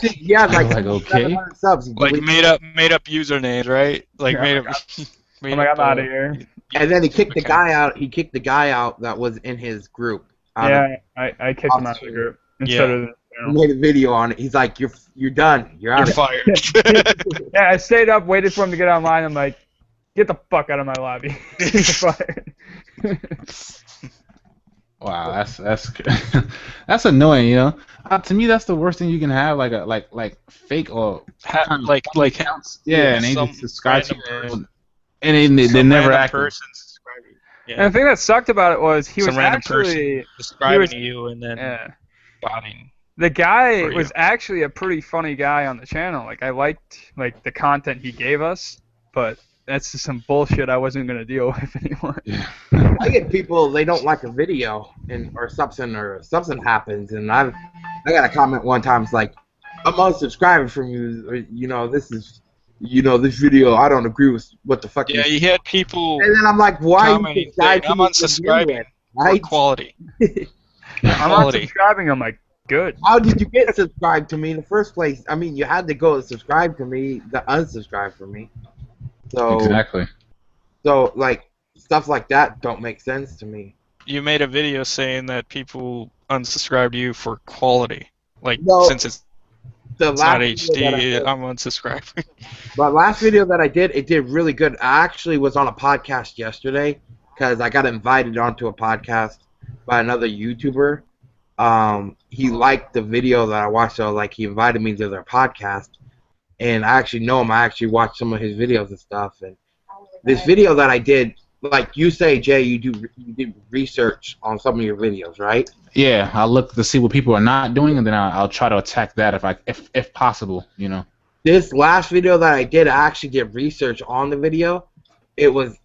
He had like okay. subs. Like made up usernames, right? Like Yeah, made up. I'm out of here. And then he kicked the guy out. He kicked the guy out that was in his group. Yeah, I kicked him out of the group instead of. He made a video on it. He's like, you're done. You're out. You're fired. Yeah, I stayed up, waited for him to get online. I'm like, get the fuck out of my lobby. You're fired. Wow, that's that's annoying, you know. To me, that's the worst thing you can have, like fake or like accounts. Yeah, and they some just subscribe to random you, and they never act. person subscribing. Yeah. And the thing that sucked about it was he Some was random actually person subscribing to you and then botting. the guy for you. was actually a pretty funny guy on the channel. Like, I liked like the content he gave us, but that's just some bullshit I wasn't gonna deal with anymore. Yeah. I get people, they don't like a video or something happens, and I got a comment one time. It's like, I'm unsubscribing from you. Or, this video, I don't agree with what the fuck. Yeah, you had people. And then I'm like, why? I'm unsubscribing for quality. I'm unsubscribing. I'm like, good. How did you get subscribed to me in the first place? I mean, you had to go subscribe to me, to unsubscribe from me. So Exactly. So like stuff like that don't make sense to me. You made a video saying that people unsubscribe to you for quality. Like, No, since it's not HD, I'm unsubscribing. But last video that I did, it did really good. I actually was on a podcast yesterday because I got invited onto a podcast by another YouTuber. He liked the video that I watched, so like he invited me to their podcast. And I actually know him. I actually watched some of his videos and stuff. And this video that I did, like you say, Jay, you did research on some of your videos, right? Yeah, I'll look to see what people are not doing, and then I'll try to attack that if possible, you know. This last video that I did, I actually did research on the video. It was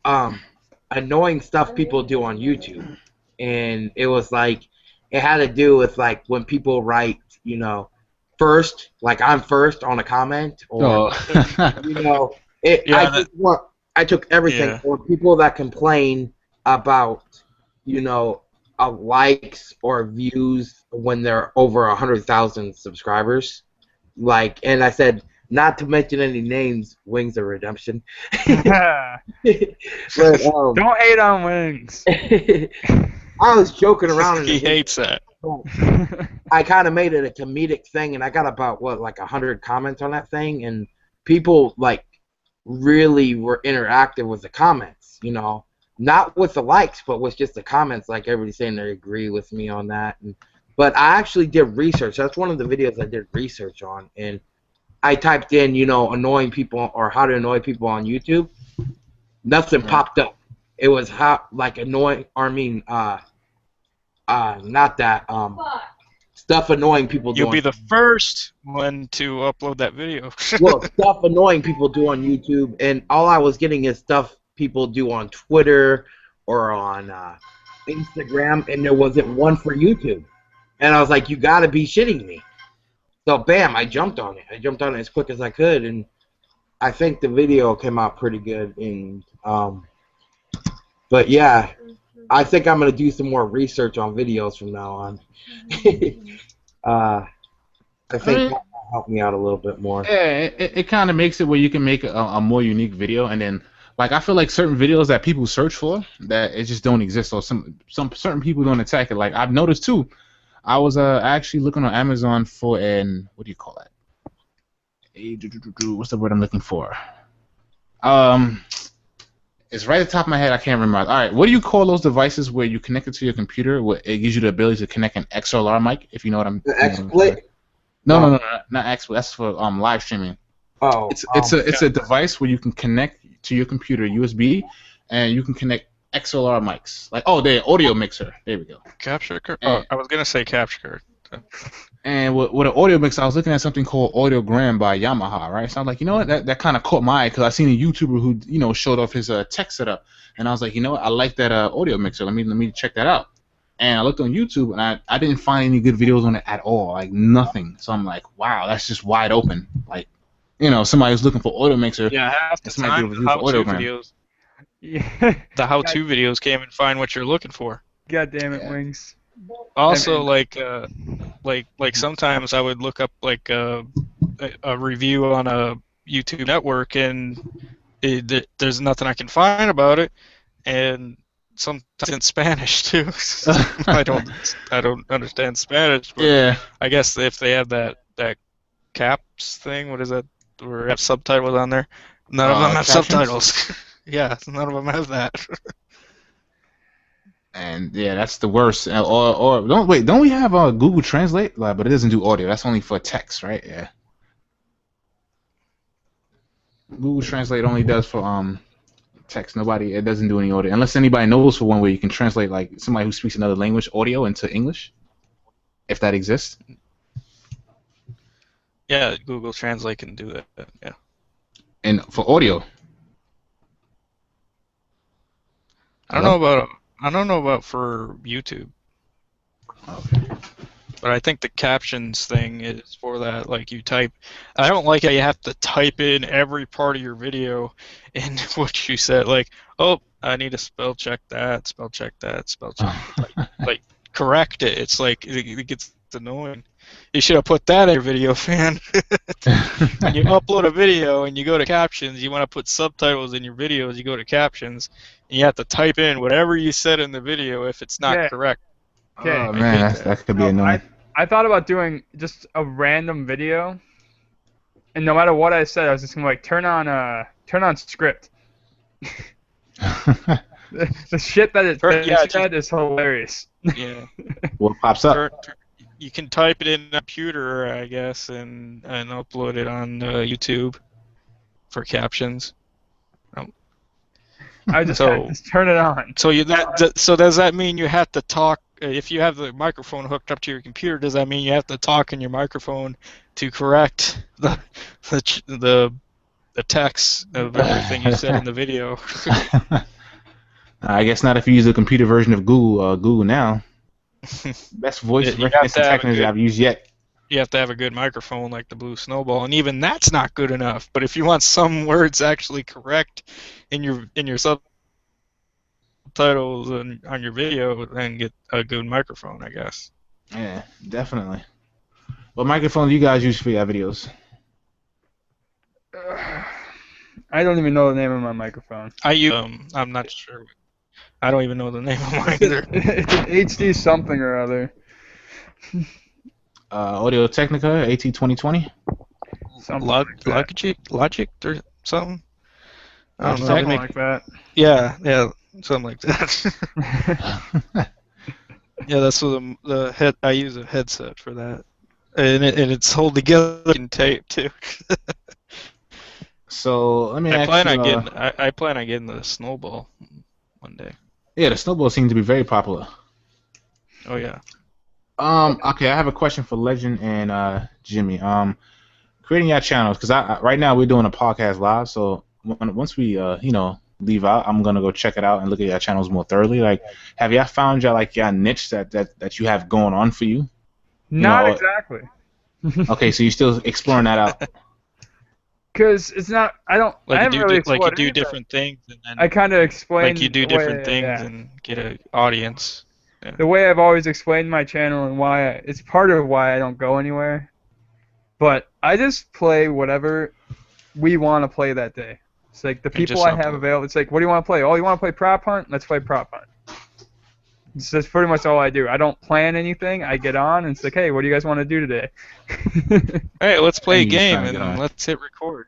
annoying stuff people do on YouTube, and it was like it had to do with like when people write, first, like I'm first on a comment, or I took everything. Yeah. Or people that complain about, likes or views when they're over 100,000 subscribers, and I said, not to mention any names, Wings of Redemption. But, don't hate on Wings. I was joking around. He hates that. I kind of made it a comedic thing, and I got about 100 comments on that thing, and people really were interactive with the comments, not with the likes, but with just the comments. Like everybody saying they agree with me on that. But I actually did research. That's one of the videos I did research on, and I typed in, annoying people or how to annoy people on YouTube. Nothing popped up. It was annoying. Or not that. Stuff annoying people do. You'll be the first one to upload that video. Well, stuff annoying people do on YouTube, and all I was getting is stuff people do on Twitter or on Instagram, and there wasn't one for YouTube. And I was like, you got to be shitting me. So, bam, I jumped on it. I jumped on it as quick as I could, and I think the video came out pretty good. And but yeah, I think I'm gonna do some more research on videos from now on. I think that will help me out a little bit more. Yeah, it kind of makes it where you can make a more unique video, and then like I feel like certain videos that people search for that it just don't exist, or some certain people don't attack it. Like I've noticed too. I was actually looking on Amazon for an what do you call that? What's the word I'm looking for? It's right at the top of my head. I can't remember. All right, what do you call those devices where you connect it to your computer? Where it gives you the ability to connect an XLR mic, if you know what I'm. The XSplit? No, not XSplit. That's for live streaming. Oh, it's a device where you can connect to your computer USB, and you can connect XLR mics. Like the audio mixer. There we go. Capture card. Oh, I was gonna say capture card. And with an audio mix, I was looking at something called Audiogram by Yamaha, right? So I'm like, you know what, that kind of caught my eye because I seen a YouTuber who showed off his tech setup, and I was like, you know what, I like that audio mixer. Let me check that out. And I looked on YouTube, and I didn't find any good videos on it at all, like nothing. So I'm like, wow, that's just wide open. Like, somebody who's looking for audio mixer. Yeah, half the time the how-to videos. Yeah. The how-to videos can't even find what you're looking for. God damn it, Wings. Also, like sometimes I would look up like a review on a YouTube network, and there's nothing I can find about it, and sometimes in Spanish too. I don't understand Spanish, but Yeah. I guess if they have that caps thing, what is that? Or have subtitles on there? None of them have captions? subtitles. Yeah, none of them have that. And yeah, that's the worst. Or don't we have Google Translate? But it doesn't do audio. That's only for text, right? Yeah. Google Translate only does for text. It doesn't do any audio unless anybody knows for one where you can translate like somebody who speaks another language audio into English, if that exists. Yeah, Google Translate can do that. Yeah. And for audio. I don't know about for YouTube. Okay. But I think the captions thing is for that. Like I don't like how you have to type in every part of your video in what you said. Like, oh, I need to spell check that, spell check that, spell check. like correct it. It's like it gets annoying. You should have put that in your video, fan. When you upload a video and you go to captions, you want to put subtitles in your videos, you go to captions, and you have to type in whatever you said in the video if it's not correct. Okay. Oh man, that could be annoying. I thought about doing just a random video, and no matter what I said, I was just gonna like turn on script. The shit that it said is hilarious. Yeah. What pops up? You can type it in a computer, I guess, and upload it on YouTube for captions. I just turn it on. So does that mean you have to talk? If you have the microphone hooked up to your computer, does that mean you have to talk in your microphone to correct the text of everything you said in the video? I guess not if you use the computer version of Google now. Best voice recognition technology I've used yet. You have to have a good microphone like the Blue Snowball, and even that's not good enough. But if you want some words actually correct in your subtitles and on your video, then get a good microphone, I guess. Yeah, definitely. What microphone do you guys use for your videos? I don't even know the name of my microphone. I use I'm not sure. I don't even know the name of mine either. It's an HD something or other. Audio Technica AT2020. Logic or something. I don't know. Something like that. Yeah, something like that. Yeah, that's what the head. I use a headset for that, and it's hold together in tape too. So let me. I plan on getting the Snowball one day. Yeah, the Snowball seems to be very popular. Oh yeah. Okay, I have a question for Legend and Jimmy. Creating your channels, because right now we're doing a podcast live. So once we leave out. I'm gonna go check it out and look at your channels more thoroughly. Like, have y'all found your niche that you have going on for you? Not exactly. Okay, so you're still exploring that out. Because it's not. I don't. Like I haven't really like you explored do anything. different things, and then I kind of explain. like you do the different way, things yeah. and get an audience. Yeah. The way I've always explained my channel and why it's part of why I don't go anywhere. But I just play whatever we want to play that day. It's like the people I have available. It's like, what do you want to play? Oh, you want to play prop hunt? Let's play prop hunt. That's pretty much all I do. I don't plan anything. I get on and it's like, hey, what do you guys want to do today? Hey, let's play a game trying to get on. and let's hit record.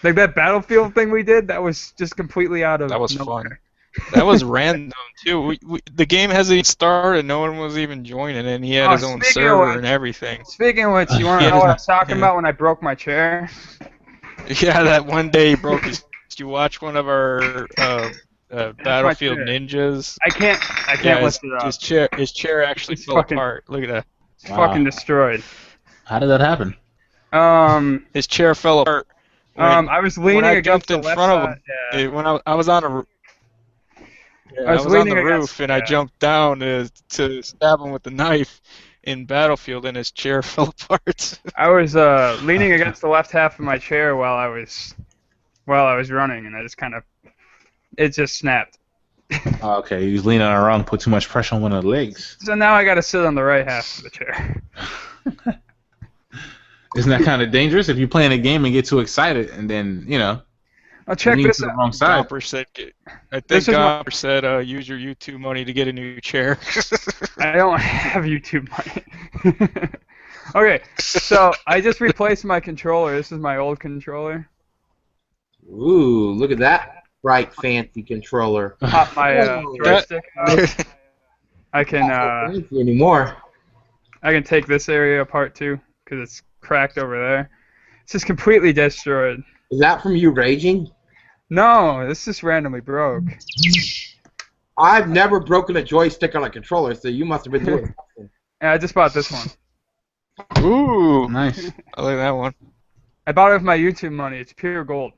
Like that Battlefield thing we did, that was just completely out of That was nowhere. fun. That was random too. The game hasn't even started. No one was even joining, and he had his own server and everything. Speaking of which, you want to know what I was talking about when I broke my chair? Yeah, that one day he broke his. Did you watch one of our Battlefield Ninjas? I can't lift it up. His chair actually fell apart. Look at that. It's fucking destroyed. How did that happen? His chair fell apart. I was leaning when I against jumped in the left front of side. him. Yeah. When I was on a. Yeah, I was on the roof and I jumped down to stab him with the knife in Battlefield, and his chair fell apart. I was leaning against the left half of my chair while I was running, and I just it just snapped. Okay, he was leaning on the wrong, put too much pressure on one of the legs. So now I got to sit on the right half of the chair. Isn't that kind of dangerous if you're playing a game and get too excited and then I'll check this to the out. wrong side? I think Gopper said use your YouTube money to get a new chair. I don't have YouTube money. Okay, so I just replaced my controller. This is my old controller. Ooh, look at that bright, fancy controller. Pop my joystick out. I can Not fancy anymore. I can take this area apart too, because it's cracked over there. It's just completely destroyed. Is that from you raging? No, this just randomly broke. I've never broken a joystick on a controller, so you must have been doing something. Yeah, I just bought this one. Ooh, Nice. I like that one. I bought it with my YouTube money. It's pure gold.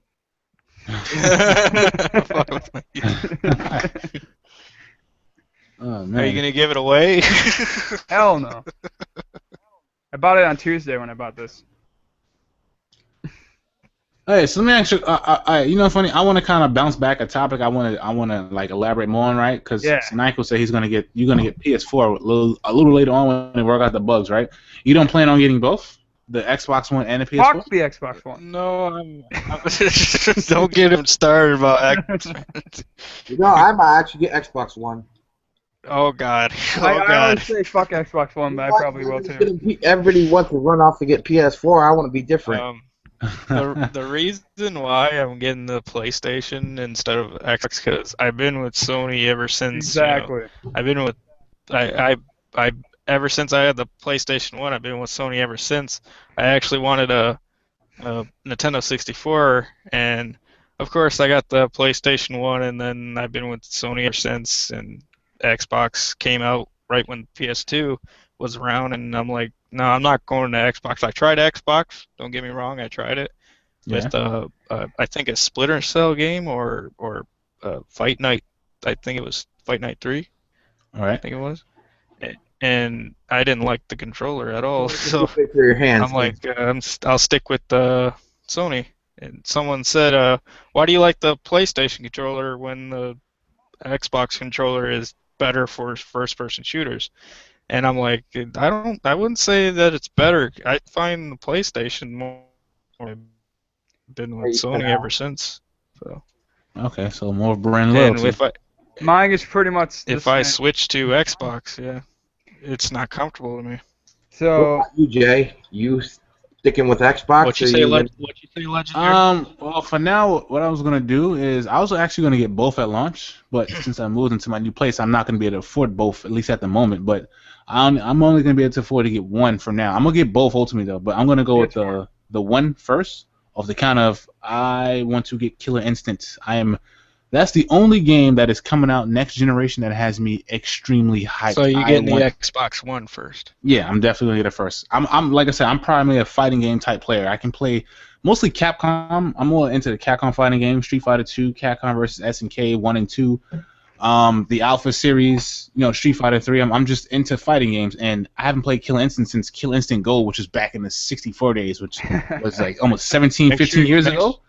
Oh, man. Are you gonna give it away? Hell no. I bought it on Tuesday when I bought this. Hey, so let me ask you. You know, funny. I want to kind of bounce back a topic. I want to like elaborate more on, right? Because Nike said you're gonna get PS4 a little later on when they work out the bugs, right? You don't plan on getting both, the Xbox One and the PS4? Fuck the Xbox One. No, don't get him started about Xbox. No, I might actually get Xbox One. Oh God. I always say fuck Xbox One, but I probably will too. Everybody wants to run off to get PS4. I want to be different. The reason why I'm getting the PlayStation instead of Xbox because I've been with Sony ever since. Exactly. I've been with I ever since I had the PlayStation 1. I've been with Sony ever since. I actually wanted a Nintendo 64, and of course I got the PlayStation 1, and then I've been with Sony ever since. And Xbox came out right when PS2 was around, and I'm like, no, I'm not going to Xbox. I tried Xbox. Don't get me wrong, I tried it with I think a Splinter Cell game or Fight Night. I think it was Fight Night 3. All right. I think it was, and I didn't like the controller at all. So for your hands, I'm like, I'll stick with Sony. And someone said, why do you like the PlayStation controller when the Xbox controller is better for first-person shooters? And I'm like, I wouldn't say that it's better. I find the PlayStation more. I've been with Sony ever since. So. Okay, so more brand loyalty. And mine is pretty much. If I switch to Xbox, yeah, it's not comfortable to me. So what about you, Jay? You sticking with Xbox? What you say, Legendary? Well, for now, what I was gonna do is I was actually gonna get both at launch, but since I moved into my new place, I'm not gonna be able to afford both, at least at the moment. But I'm only gonna be able to afford to get one for now. I'm gonna get both ultimately though, but I'm gonna go with the one first, of the kind of I want to get Killer Instinct. That's the only game that is coming out next generation that has me extremely hyped. So you're getting the Xbox One first? Yeah, I'm definitely gonna get it first. I'm like I said, I'm primarily a fighting game type player. I can play mostly Capcom. I'm more into the Capcom fighting games, Street Fighter 2, Capcom versus SNK 1 and 2. The Alpha series, Street Fighter 3. I'm just into fighting games, and I haven't played Killer Instinct since Killer Instinct Gold, which was back in the 64 days, which was like almost 17, 15 years ago.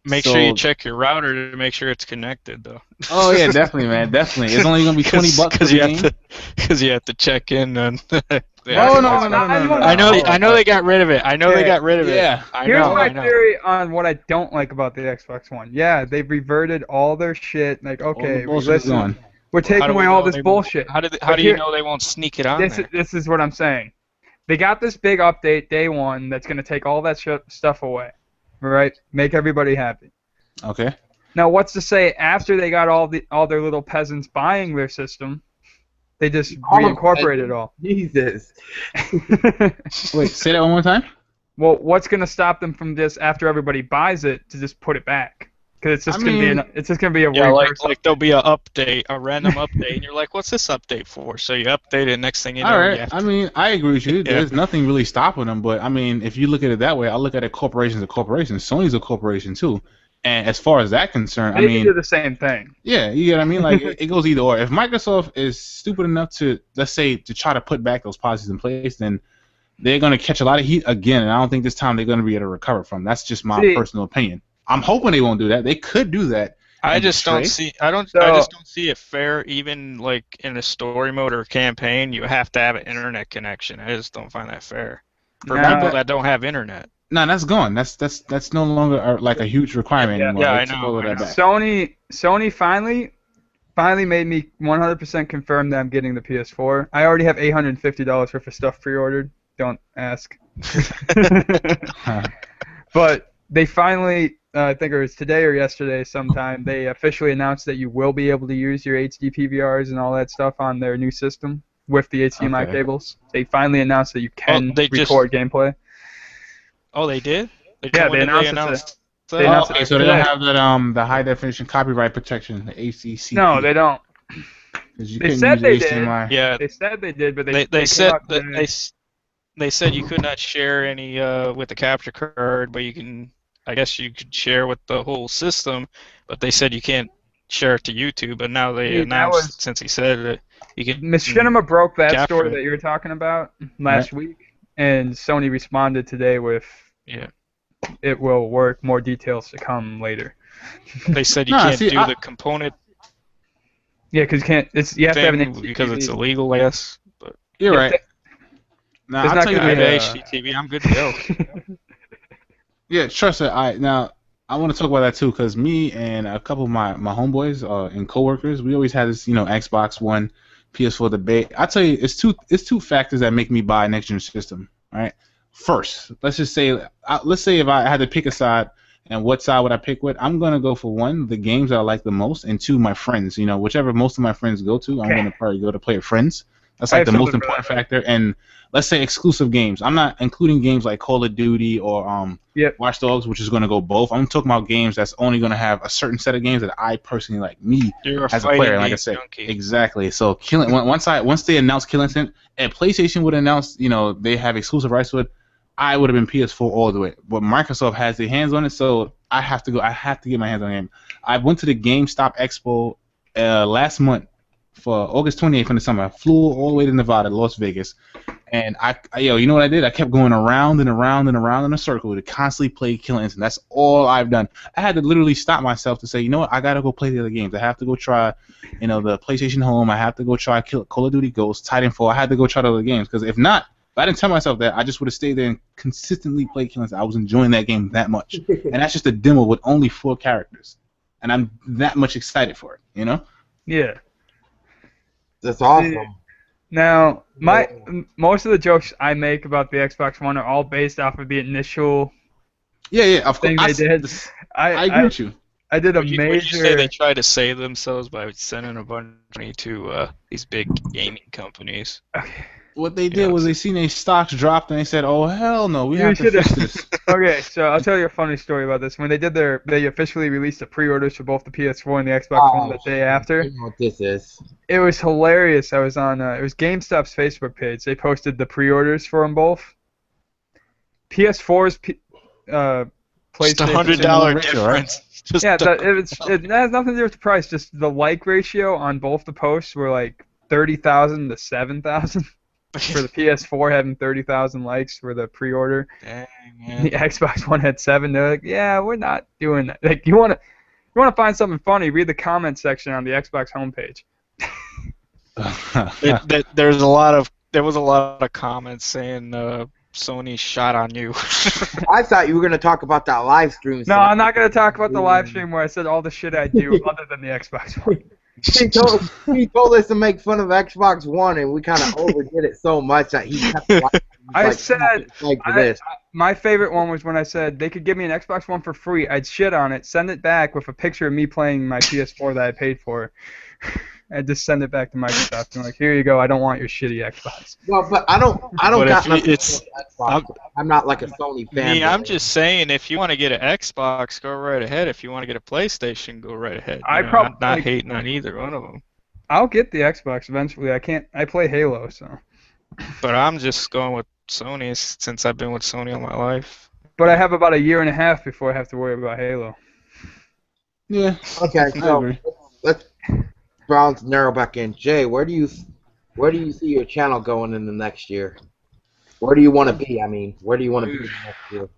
Make sure you check your router to make sure it's connected, though. Oh yeah, definitely, man, definitely. It's only gonna be $20 because you have to check in on. No. I know they got rid of it. I know they got rid of it. Yeah. Here's my theory on what I don't like about the Xbox One. Yeah, they've reverted all their shit. Like, okay, we're taking away all this bullshit. How do you know they won't sneak it on there? This is what I'm saying. They got this big update day one that's gonna take all that stuff away. Right, make everybody happy. Okay. Now, what's to say after they got all their little peasants buying their system, they just reincorporate it all? Jesus. Wait, say that one more time. Well, what's going to stop them from just after everybody buys it to just put it back? Because it's just going to be a like there'll be a random update, and you're like, what's this update for? So you update it, next thing you know. All right. I mean, I agree with you. There's nothing really stopping them, but I mean, if you look at it that way, I look at it corporations are corporations. Sony's a corporation too, and as far as that concerned, they do the same thing. Yeah, you get what I mean. Like it goes either or. If Microsoft is stupid enough to, let's say, to try to put back those policies in place, then they're going to catch a lot of heat again, and I don't think this time they're going to be able to recover from. That's just my personal opinion. I'm hoping they won't do that. They could do that. I just don't see it fair. Even like in a story mode or campaign, you have to have an internet connection. I just don't find that fair for people that don't have internet. No, that's gone. That's no longer like a huge requirement anymore. Yeah, I know. Sony finally made me 100% confirm that I'm getting the PS4. I already have $850 worth of stuff pre-ordered. Don't ask. But they finally. I think it was today or yesterday sometime, they officially announced that you will be able to use your HD PVRs and all that stuff on their new system with the HDMI cables. They finally announced that you can record gameplay. Oh, they did? They announced it. So they don't have that the high definition copyright protection, the ACC. No, they don't. They said they did. Yeah. They said they did, but they said you could not share any with the capture card, but you can. I guess you could share with the whole system, but they said you can't share it to YouTube. But now they announced, since he said it, you can. Machinima broke that story that you were talking about last week, and Sony responded today with, it will work. More details to come later. They said you can't do the component. Yeah, because you have to have an HDTV. Because it's illegal, I guess. But you're right. Nah, I'll tell you I have HDTV. I'm good to go. Yeah, trust it. Now I want to talk about that too, because me and a couple of my homeboys and coworkers, we always had this Xbox One, PS4 debate. I tell you, it's two factors that make me buy a next gen system. All right. First, let's say if I had to pick a side, and what side would I pick with? I'm gonna go for one, the games that I like the most, and two, my friends. Whichever most of my friends go to, I'm gonna probably go to play with friends. That's like the most important factor. And let's say exclusive games. I'm not including games like Call of Duty or Watch Dogs, which is going to go both. I'm talking about games that's only going to have a certain set of games that I personally like. As a player, like I said, exactly. So once they announced Kill Instinct, and PlayStation would announce, they have exclusive rights to it, I would have been PS4 all the way. But Microsoft has their hands on it, so I have to go. I have to get my hands on the game. I went to the GameStop Expo last month. For August 28th in the summer, I flew all the way to Nevada, Las Vegas, and you know what I did? I kept going around and around and around in a circle to constantly play Killer Instinct. That's all I've done. I had to literally stop myself to say, you know what? I gotta go play the other games. I have to go try, the PlayStation Home. I have to go try Call of Duty Ghosts, Titanfall. I had to go try the other games because if not, if I didn't tell myself that, I just would have stayed there and consistently played Killer Instinct. I was enjoying that game that much, and that's just a demo with only 4 characters, and I'm that much excited for it. Yeah. That's awesome. Now, most of the jokes I make about the Xbox One are all based off of the initial of thing course. they did. I agree with you. I did Would you say they try to save themselves by sending a bunch of money to these big gaming companies? Okay. What they did was they seen their stocks dropped and they said, "Oh hell no, we have to fix this." Okay, so I'll tell you a funny story about this. When they officially released the pre-orders for both the PS4 and the Xbox One the day after. I know what this is. It was hilarious. I was on it was GameStop's Facebook page. They posted the pre-orders for them both. PS4's PlayStation. Just $100 difference. Just Yeah, it has nothing to do with the price. Just the like ratio on both the posts were like 30,000 to 7,000. For the PS4 having 30,000 likes for the pre-order. Dang, man. The Xbox One had 7. They're like, yeah, we're not doing that. Like, you want to find something funny? Read the comment section on the Xbox homepage. There was a lot of comments saying Sony shot on you. I thought you were gonna talk about that live stream. No, I'm not going to talk about the live stream where I said all the shit I do other than the Xbox One. He told us to make fun of Xbox One, and we kind of overdid it so much that he kept watching. I said my favorite one was when I said they could give me an Xbox One for free. I'd shit on it, send it back with a picture of me playing my PS4 that I paid for. I'd just send it back to Microsoft and like, here you go. I don't want your shitty Xbox. Well, but I don't But got if nothing it's- against Xbox. I'm not like a Sony fan. I'm just saying, if you want to get an Xbox, go right ahead. If you want to get a PlayStation, go right ahead. I'm not hating on either one of them. I'll get the Xbox eventually. I play Halo, so. But I'm just going with Sony since I've been with Sony all my life. But I have about a year and a half before I have to worry about Halo. Yeah. Okay, I so agree. let's narrow back in. Jay, where do you see your channel going in the next year? Where do you want to be? I mean, where do you want to be next year?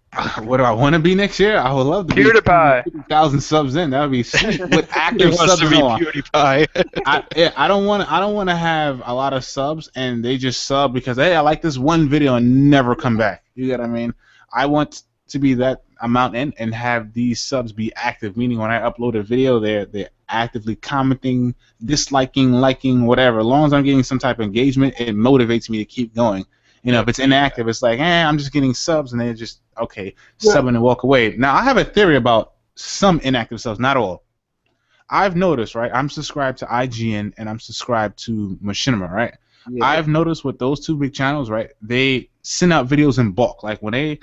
What do I want to be next year? I would love to be PewDiePie. 50,000 subs in. That would be sweet with He active wants subs to and be all. PewDiePie. I don't want to have a lot of subs and they just sub because hey, I like this one video and never come back. You get what I mean? I want to be that amount in and have these subs be active, meaning when I upload a video, they're actively commenting, disliking, liking, whatever. As long as I'm getting some type of engagement, it motivates me to keep going. You know, if it's inactive, it's like, I'm just getting subs, and they're just, okay, subbing and walk away. Now, I have a theory about some inactive subs, not all. I've noticed, right, I'm subscribed to IGN, and I'm subscribed to Machinima, right? Yeah. I've noticed with those two big channels, right, they send out videos in bulk. Like, when they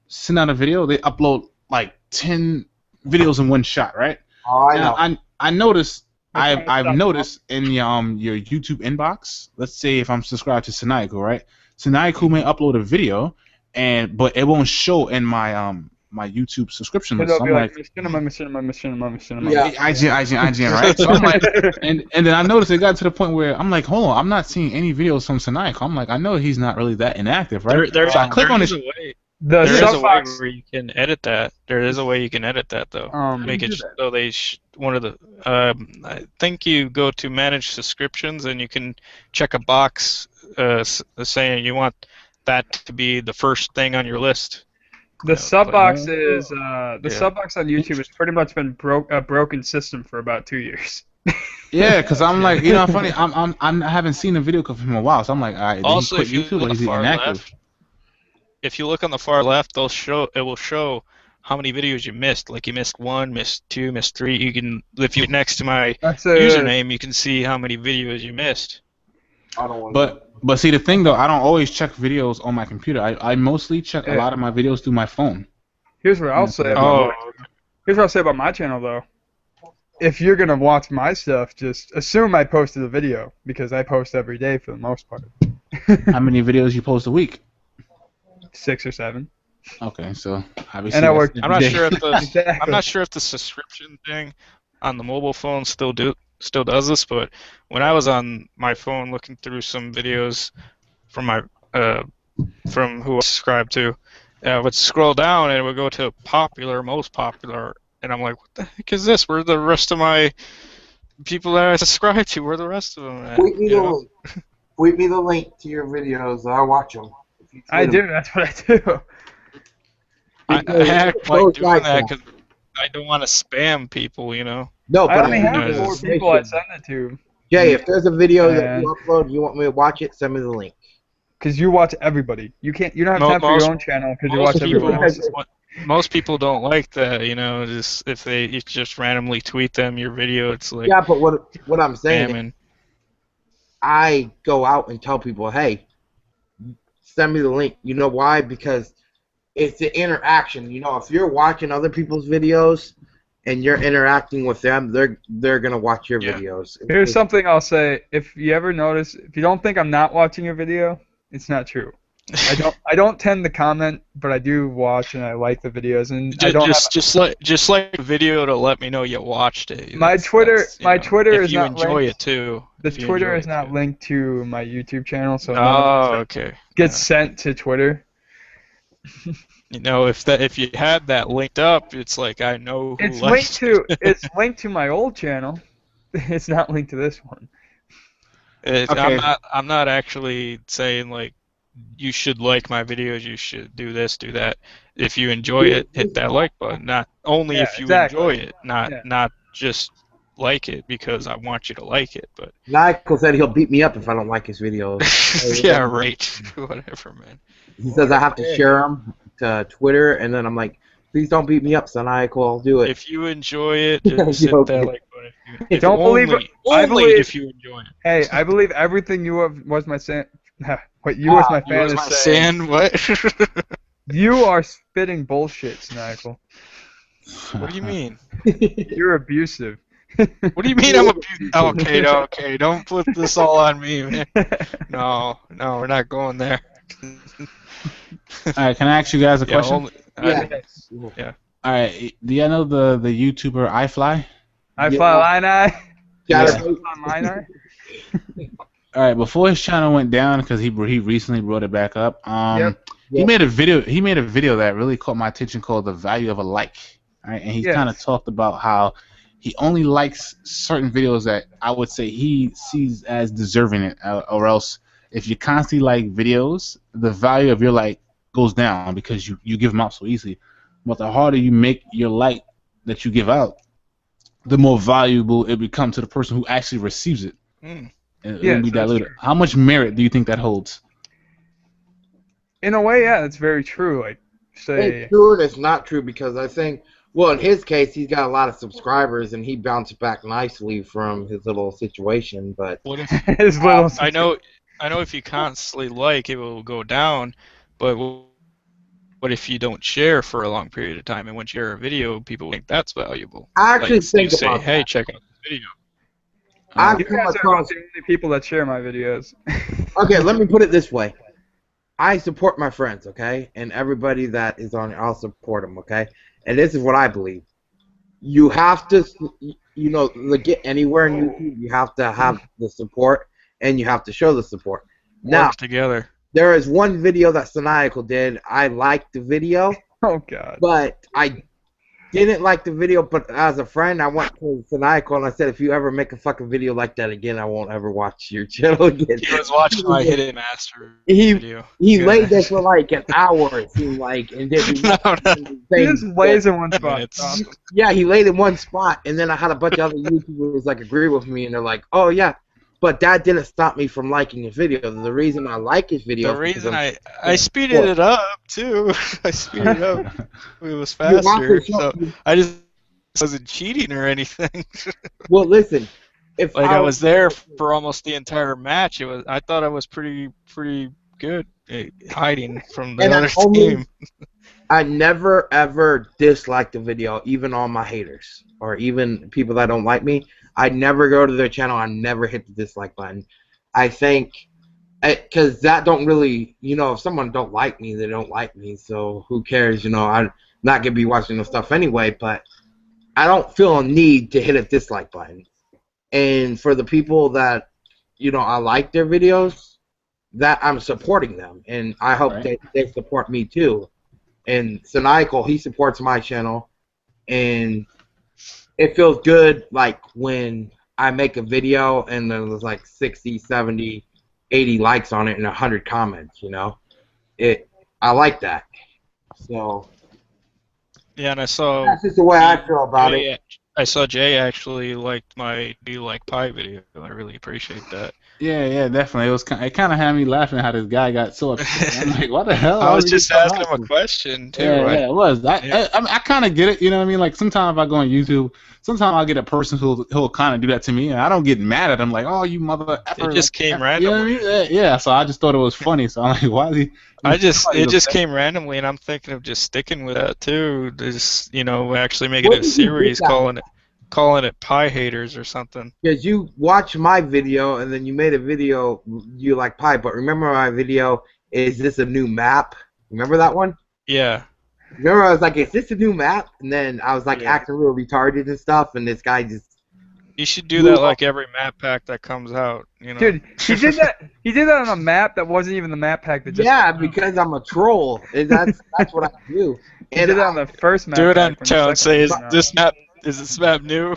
send out a video, they upload, like, 10 videos in one shot, right? Oh, I know. I noticed, I've noticed in your YouTube inbox, let's say if I'm subscribed to Sanaiku, right? Sanaiku may upload a video, but it won't show in my my YouTube subscription list. It'll So be I'm like, like, Machinima. Yeah. IGN, right? So I'm like, and then I noticed it got to the point where I'm like, hold on, I'm not seeing any videos from Sanaiku. I'm like, I know he's not really that inactive, right? So I click on his. There is a way where you can edit that. There is a way you can edit that though. Make it so they one of the. I think you go to manage subscriptions and you can check a box saying you want that to be the first thing on your list. The sub box is sub box on YouTube has pretty much been a broken system for about 2 years. Yeah, because I'm like, you know, funny. I haven't seen a video from him in a while, so I'm like, all right. Also, if if you look on the far left, if you look on the far left, it will show how many videos you missed. Like you missed 1, missed 2, missed 3. You can, if you next to my username, you can see how many videos you missed. I don't want But see, the thing though, I don't always check videos on my computer. I mostly check a lot of my videos through my phone. Here's what I'll say. Here's what I'll say about my channel though. If you're gonna watch my stuff, just assume I posted a video because I post every day for the most part. How many videos you post a week? 6 or 7. Okay, so obviously. And I work. I'm not sure if the Exactly. I'm not sure if the subscription thing on the mobile phone still does this, but when I was on my phone looking through some videos from my from who I subscribed to, I would scroll down and it would go to popular, most popular, and I'm like, what the heck is this? Where are the rest of my people that I subscribe to? Where are the rest of them at? Tweet me the link to your videos. I'll watch them. I do. That's what I do. I act like doing that because I don't want to spam people, you know. No, but I only have know, 4 people I send it to. Jay, if there's a video that you upload, you want me to watch it, send me the link. Because you watch everybody. You don't have time for your own channel because you watch everyone else's. Most people don't like that, you know. Just if you just randomly tweet them your video, it's like Yeah, but what I'm saying, spamming. I go out and tell people, hey, send me the link. You know why? Because it's the interaction. You know, if you're watching other people's videos and you're interacting with them, they're gonna watch your videos. Here's something I'll say: if you ever notice, if you don't think I'm not watching your video, it's not true. I don't tend to comment, but I do watch and I like the videos, and I don't just like the video to let me know you watched it. my Twitter If is you not enjoy linked. it too. The If you Twitter enjoy is it not too. linked to my YouTube channel, so none of Oh, it okay. gets sent to Twitter. You know, if you had that linked up, it's like I know who likes It's linked to my old channel. It's not linked to this one. Okay. I'm not actually saying like you should like my videos, you should do this, do that. If you enjoy it, hit that like button. Not only Yeah, if you enjoy exactly. it, Yeah. not just like it because I want you to like it, but Michael said he'll beat me up if I don't like his videos. yeah, right. Whatever, man. He says I have to share them to Twitter, and then I'm like, please don't beat me up, Sonic. I'll do it. If you enjoy it, just hit Okay. that like button. If Don't believe it. I only believe- if you enjoy it. Hey, I believe everything you was my fan. What you was my You fan was is my saying. fan, what? You are spitting bullshit, Snickle. What do you mean? You're abusive. What do you mean I'm abusing? Okay, don't put this all on me, man. No, we're not going there. All right, can I ask you guys a question? Yes. All right, do you know the YouTuber iFly? I Yeah. fly line Gotta- on mine eye. All right, before his channel went down because he recently brought it back up. Yep. He made a video that really caught my attention called "The Value of a Like." All right, and he Yes. kind of talked about how he only likes certain videos that I would say he sees as deserving it, or else if you constantly like videos, the value of your like goes down because you give them out so easily. But the harder you make your like that you give out, the more valuable it becomes to the person who actually receives it. Mm. It Yes, will be that's diluted. true. How much merit do you think that holds? In a way, yeah, that's very true. Like, say, It's true and it's not true because I think, well, in his case, he's got a lot of subscribers and he bounced back nicely from his little situation. But What if his little. I know if you constantly like, it will go down, but what if you don't share for a long period of time, and once you share a video, people think that's valuable? I actually Like, think you say, about hey, that. check out this video. I've You come guys are across. the only people that share my videos. Okay, let me put it this way. I support my friends, okay? And everybody that is on it, I'll support them, okay? And this is what I believe. You have to, to get anywhere in YouTube, you have to have the support, and you have to show the support. Now, Work together. there is one video that Saniacal did. I liked the video, Oh God. but I didn't like the video. But as a friend, I went to Saniacal and I said, if you ever make a fucking video like that again, I won't ever watch your channel again. He was watching my Hidden Master He- video. He Good. laid there for like an hour, it seemed like, and didn't No. He just lays in one spot. Minutes. Awesome. Yeah, he laid in one spot, and then I had a bunch of other YouTubers like agree with me, and they're like, "Oh yeah," but that didn't stop me from liking his video. The reason I like his video, The reason I speeded it up too. I speeded it up. It was faster, so I just wasn't cheating or anything. well, listen, if Like I was there for almost the entire match. I thought I was pretty good hiding from the And I other only- team. I never ever disliked the video, even on my haters or even people that don't like me. I never go to their channel. I never hit the dislike button. I think because that don't really, if someone don't like me, they don't like me. So who cares? I'm not gonna be watching their stuff anyway. But I don't feel a need to hit a dislike button. And for the people that I like their videos, that I'm supporting them, and I hope they support me too. And Saniacal, he supports my channel, and it feels good like when I make a video and there's like 60, 70, 80 likes on it and 100 comments, I like that. So Yeah, and I saw that's just the way I feel about it. Jay, I saw Jay actually liked my Do You Like Pie video. I really appreciate that. Yeah, definitely. It kind of had me laughing how this guy got so upset. I'm like, what the hell? I Why was would you just get so asking him hot? a question too. Yeah, it was. Yeah. I kind of get it. You know what I mean? Like sometimes if I go on YouTube, sometimes I'll get a person who'll kind of do that to me, and I don't get mad at him like, oh, you mother effer. It just came You know what I randomly. mean? Yeah. So I just thought it was funny. So I'm like, why is he? It just came randomly, and I'm thinking of just sticking with that too. Just actually making What a did you series do that? calling it Pie Haters or something. Because you watched my video and then you made a video you like pie, but remember my video, is this a new map? Remember that one? Yeah. Remember I was like, is this a new map? And then I was like acting real retarded and stuff, and this guy just. You should do that like every map pack that comes out, you know. Dude, he did that. He did that on a map that wasn't even the map pack. That just because I'm a troll. That's what I do. He did it on the first map. Do it pack on when the Town. second Say, one is came out. this map new?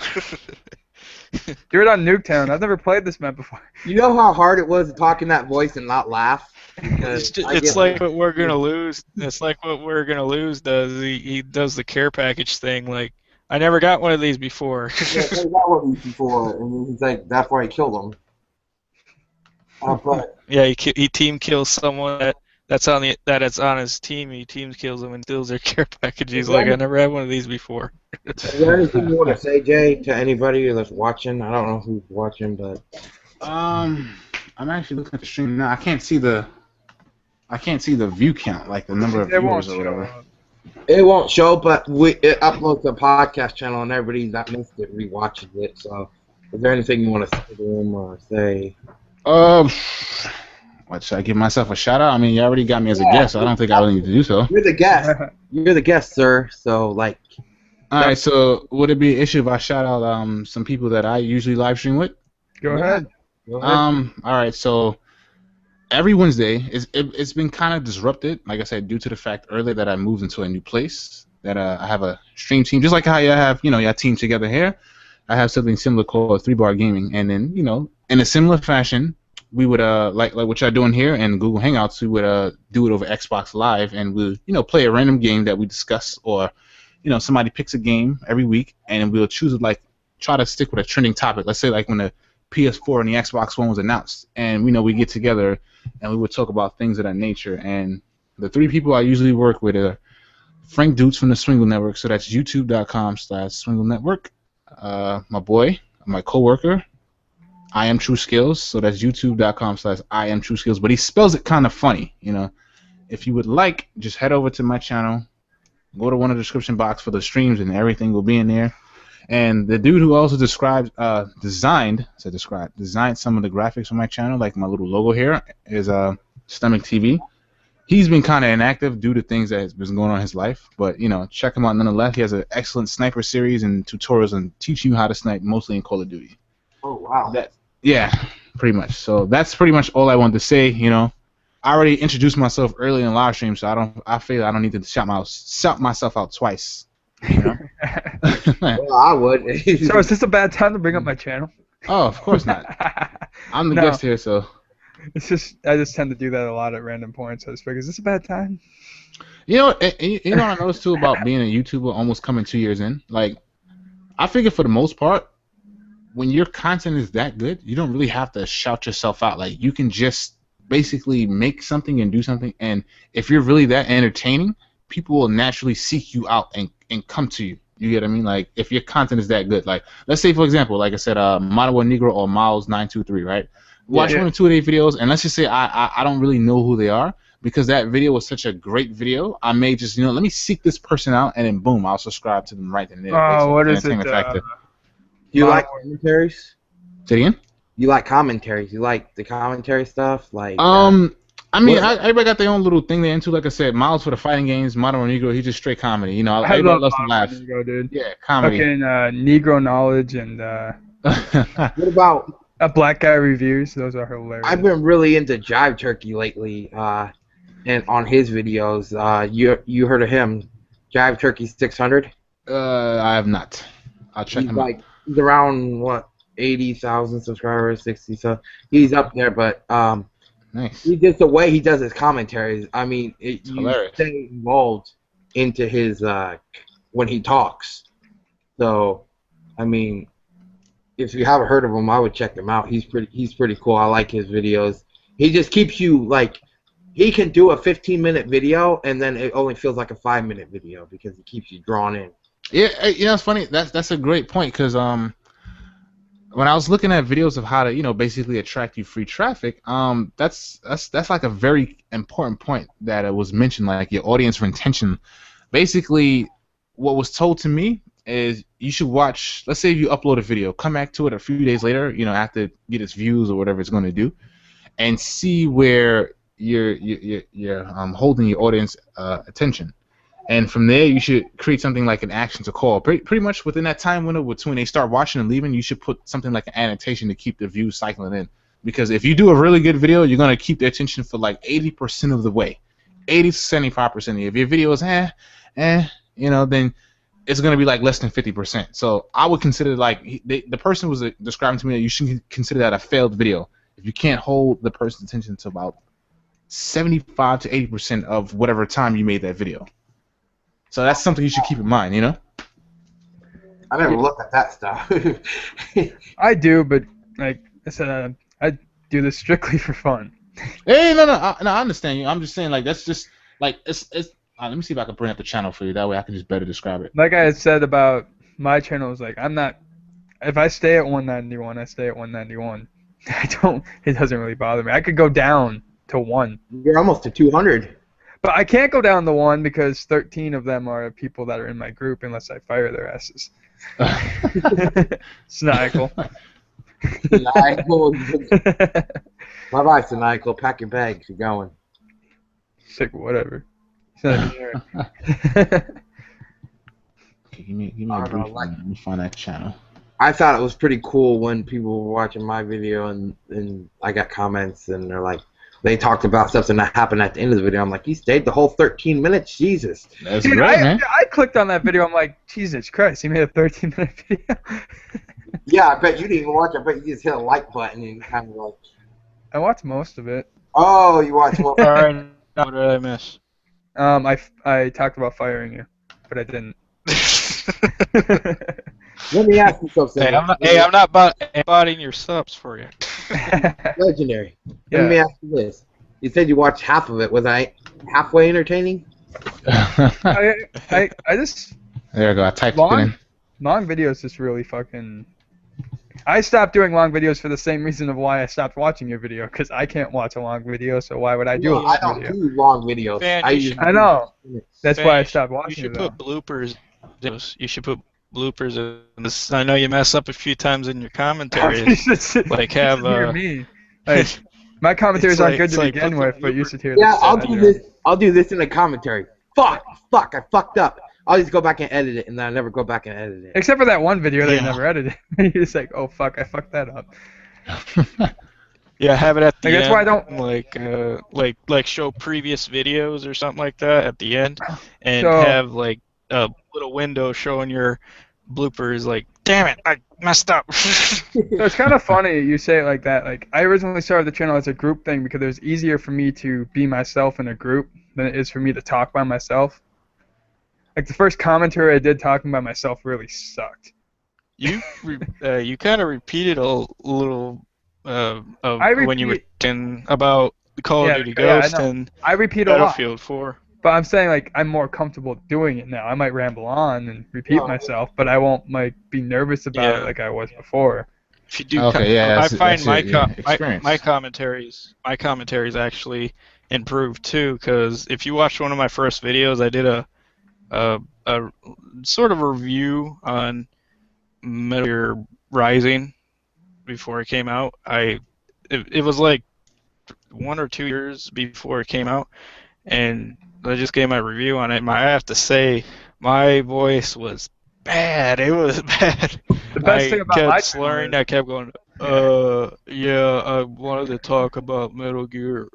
Do it on Nuketown. I've never played this map before. You know how hard it was to talk in that voice and not laugh? It's like what we're gonna lose. It's like what we're gonna lose does. He does the care package thing. Like, I never got one of these before. Yeah, I got one of these before, and he's like, that's why I killed him. But yeah, he team kills someone that's on his team. He team kills them and steals their care package. He's like, I never had one of these before. Is there anything you want to say, Jay, to anybody that's watching? I don't know who's watching, but I'm actually looking at the stream now. I can't see the view count, like the number of viewers or whatever. It won't show, but it uploads to a podcast channel, and everybody that missed it rewatches it. So, is there anything you want to say to them or say? What, should I give myself a shout out? I mean, you already got me as a guest, so I don't think I really need to do so. You're the guest. You're the guest, sir. So, like. All right. So, would it be an issue if I shout out some people that I usually live stream with? Go ahead. All right. So. Every Wednesday, it's been kind of disrupted, like I said, due to the fact earlier that I moved into a new place, that I have a stream team, just like how you have, your team together here. I have something similar called 3-Bar Gaming, and then, in a similar fashion, we would, like what y'all doing here in Google Hangouts, we would do it over Xbox Live, and we'll, play a random game that we discuss, or, somebody picks a game every week, and we'll choose, try to stick with a trending topic. Let's say, when the PS4 and the Xbox One was announced, and we get together and we would talk about things of that nature. And the 3 people I usually work with are Frank Dutz from the Swingle Network, so that's youtube.com/Swingle Network. My boy, my coworker, I Am True Skills, so that's youtube.com/I Am True Skills, but he spells it kind of funny, If you would like, just head over to my channel, go to one of the description box for the streams, and everything will be in there. And the dude who also designed some of the graphics for my channel, like my little logo here, is Stomach TV. He's been kind of inactive due to things that has been going on in his life, but check him out nonetheless. He has an excellent sniper series and tutorials on teaching you how to snipe, mostly in Call of Duty. Oh wow! Yeah, pretty much. So that's pretty much all I wanted to say. I already introduced myself early in live stream, so I feel I don't need to shout myself out twice. Well, I would. So is this a bad time to bring up my channel? Oh, of course not. I'm the guest here, so. It's just I just tend to do that a lot at random points. I just figure, is this a bad time? You know what I noticed too about being a YouTuber almost coming 2 years in? I figure for the most part, when your content is that good, you don't really have to shout yourself out. You can just basically make something and do something, and if you're really that entertaining, people will naturally seek you out and come to you. You get what I mean? If your content is that good. Let's say, for example, like I said, Monobo Negro or Miles923, right? Watch one or two of their videos, and let's just say I don't really know who they are, because that video was such a great video. I may just, let me seek this person out, and then boom, I'll subscribe to them right then and there. Oh, what is it? You like commentaries? Say it again? You like commentaries? You like the commentary stuff? Everybody got their own little thing they're into. Like I said, Miles for the fighting games, Mono Negro, he's just straight comedy. Everybody loves to laugh. Negro, dude. Yeah, comedy. Fucking Negro knowledge and What about Black Guy reviews? Those are hilarious. I've been really into Jive Turkey lately, and on his videos, you heard of him, Jive Turkey 600? I have not. I'll check him out. He's around 80,000 subscribers, 60. So he's up there, but nice. He just the way he does his commentaries. I mean, you stay involved into his when he talks. So, I mean, if you haven't heard of him, I would check him out. He's pretty cool. I like his videos. He just keeps you he can do a 15-minute video and then it only feels like a 5-minute video because he keeps you drawn in. Yeah, it's funny. That's a great point, because when I was looking at videos of how to, basically attract you free traffic, that's a very important point that was mentioned, your audience retention. Basically, what was told to me is you should watch. Let's say if you upload a video, come back to it a few days later, after get its views or whatever it's going to do, and see where you're holding your audience attention. And from there, you should create something like an action to call. Pretty much within that time window between they start watching and leaving, you should put something like an annotation to keep the views cycling in. Because if you do a really good video, you're going to keep their attention for like 80% of the way. 80 to 75%. If your video is then it's going to be like less than 50%. So I would consider like the person was describing to me that you should consider that a failed video. If you can't hold the person's attention to about 75 to 80% of whatever time you made that video. So that's something you should keep in mind, you know? I never looked at that stuff. I do, but like I said, I do this strictly for fun. Hey, no, I understand you. I'm just saying, like, that's just, like, it's let me see if I can bring up the channel for you. That way I can just better describe it. Like I had said about my channel, is like, I'm not, if I stay at 191, I stay at 191. It doesn't really bother me. I could go down to 1. You're almost to 200. But I can't go down to 1 because 13 of them are people that are in my group unless I fire their asses. Snigel. Bye-bye, Sinicle. Pack your bags. You're going. Sick, whatever. He's not even here. Okay, give me a brief moment. Let me find that channel. I thought it was pretty cool when people were watching my video and I got comments and they're like, they talked about something that happened at the end of the video. I'm like, you stayed the whole 13 minutes? Jesus. That's Dude, great, man. I clicked on that video. I'm like, Jesus Christ, he made a 13-minute video. Yeah, I bet you didn't even watch it. I bet you just hit a like button and kind of like... I watched most of it. Oh, you watched what? Alright, what did I miss? I talked about firing you, but I didn't. Let me ask you something. I'm not buying your subs for you. Legendary. Yeah. Let me ask you this. You said you watched half of it. Was I halfway entertaining? I just... There you go. I typed it in. Long videos just really fucking... I stopped doing long videos for the same reason of why I stopped watching your video, because I can't watch a long video, so why would I do a long I don't video? do long videos. Man, I know. That's why I stopped You watching should it, though. put bloopers. You should put bloopers in this. I know you mess up a few times in your commentaries. Like have hear me. Like, my commentaries aren't good to begin with, but you should hear Yeah, this. I'll do this. I'll do this in the commentary. Fuck, I fucked up. I'll just go back and edit it, and then I never go back and edit it. Except for that one video that you never edited. You're just like, oh fuck, I fucked that up. Yeah, have it at the Like, end. that's why I don't like show previous videos or something like that at the end, and So- have like a little window showing your bloopers. Like, damn it, I messed up. So it's kind of funny you say it like that. Like, I originally started the channel as a group thing because it was easier for me to be myself in a group than it is for me to talk by myself. Like, the first commentary I did talking by myself really sucked. You kind of repeated a little when you were talking about Call of Duty Ghost I know. and I repeat a lot, Battlefield 4. but I'm saying, like, I'm more comfortable doing it now. I might ramble on and repeat myself, but I won't, like, be nervous about it like I was before. If you do, Okay, I find experience. my commentaries actually improve too, because if you watch one of my first videos, I did a sort of a review on Metal Gear Rising before it came out. It was like 1 or 2 years before it came out, and I just gave my review on it. I have to say, my voice was bad. It was bad. The best thing about kept my slurring. channel I kept going. I wanted to talk about Metal Gear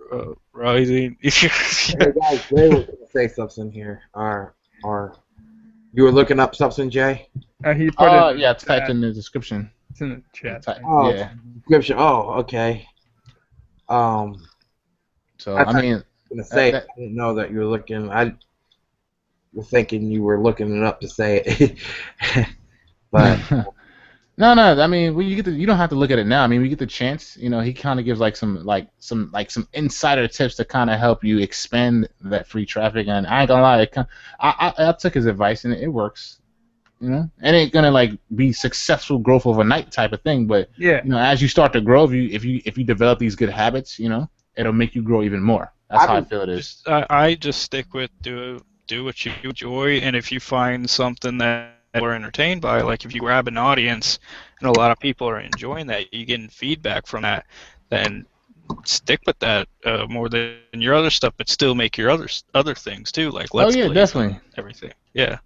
Rising. Hey guys, Jay was gonna say something here. Or you were looking up something, Jay? He put it. Yeah, it's typed in the description. It's in the chat. Oh, Yeah. description. Oh, okay. So I mean, Gonna say I didn't know that you were looking. I was thinking you were looking it up to say it, but no. I mean, when you get you don't have to look at it now. I mean, we get the chance. You know, he kind of gives some insider tips to kind of help you expand that free traffic. And I ain't gonna lie, I took his advice and it works. You know, it ain't gonna like be successful growth overnight type of thing, but Yeah. you know, as you start to grow, if you develop these good habits, you know, it'll make you grow even more. That's how I feel it is. I just stick with do what you enjoy, and if you find something that we're entertained by, like if you grab an audience and a lot of people are enjoying that, you getting feedback from that, then stick with that more than your other stuff, but still make your other things too, like Oh let's yeah, plays definitely. and everything. Yeah.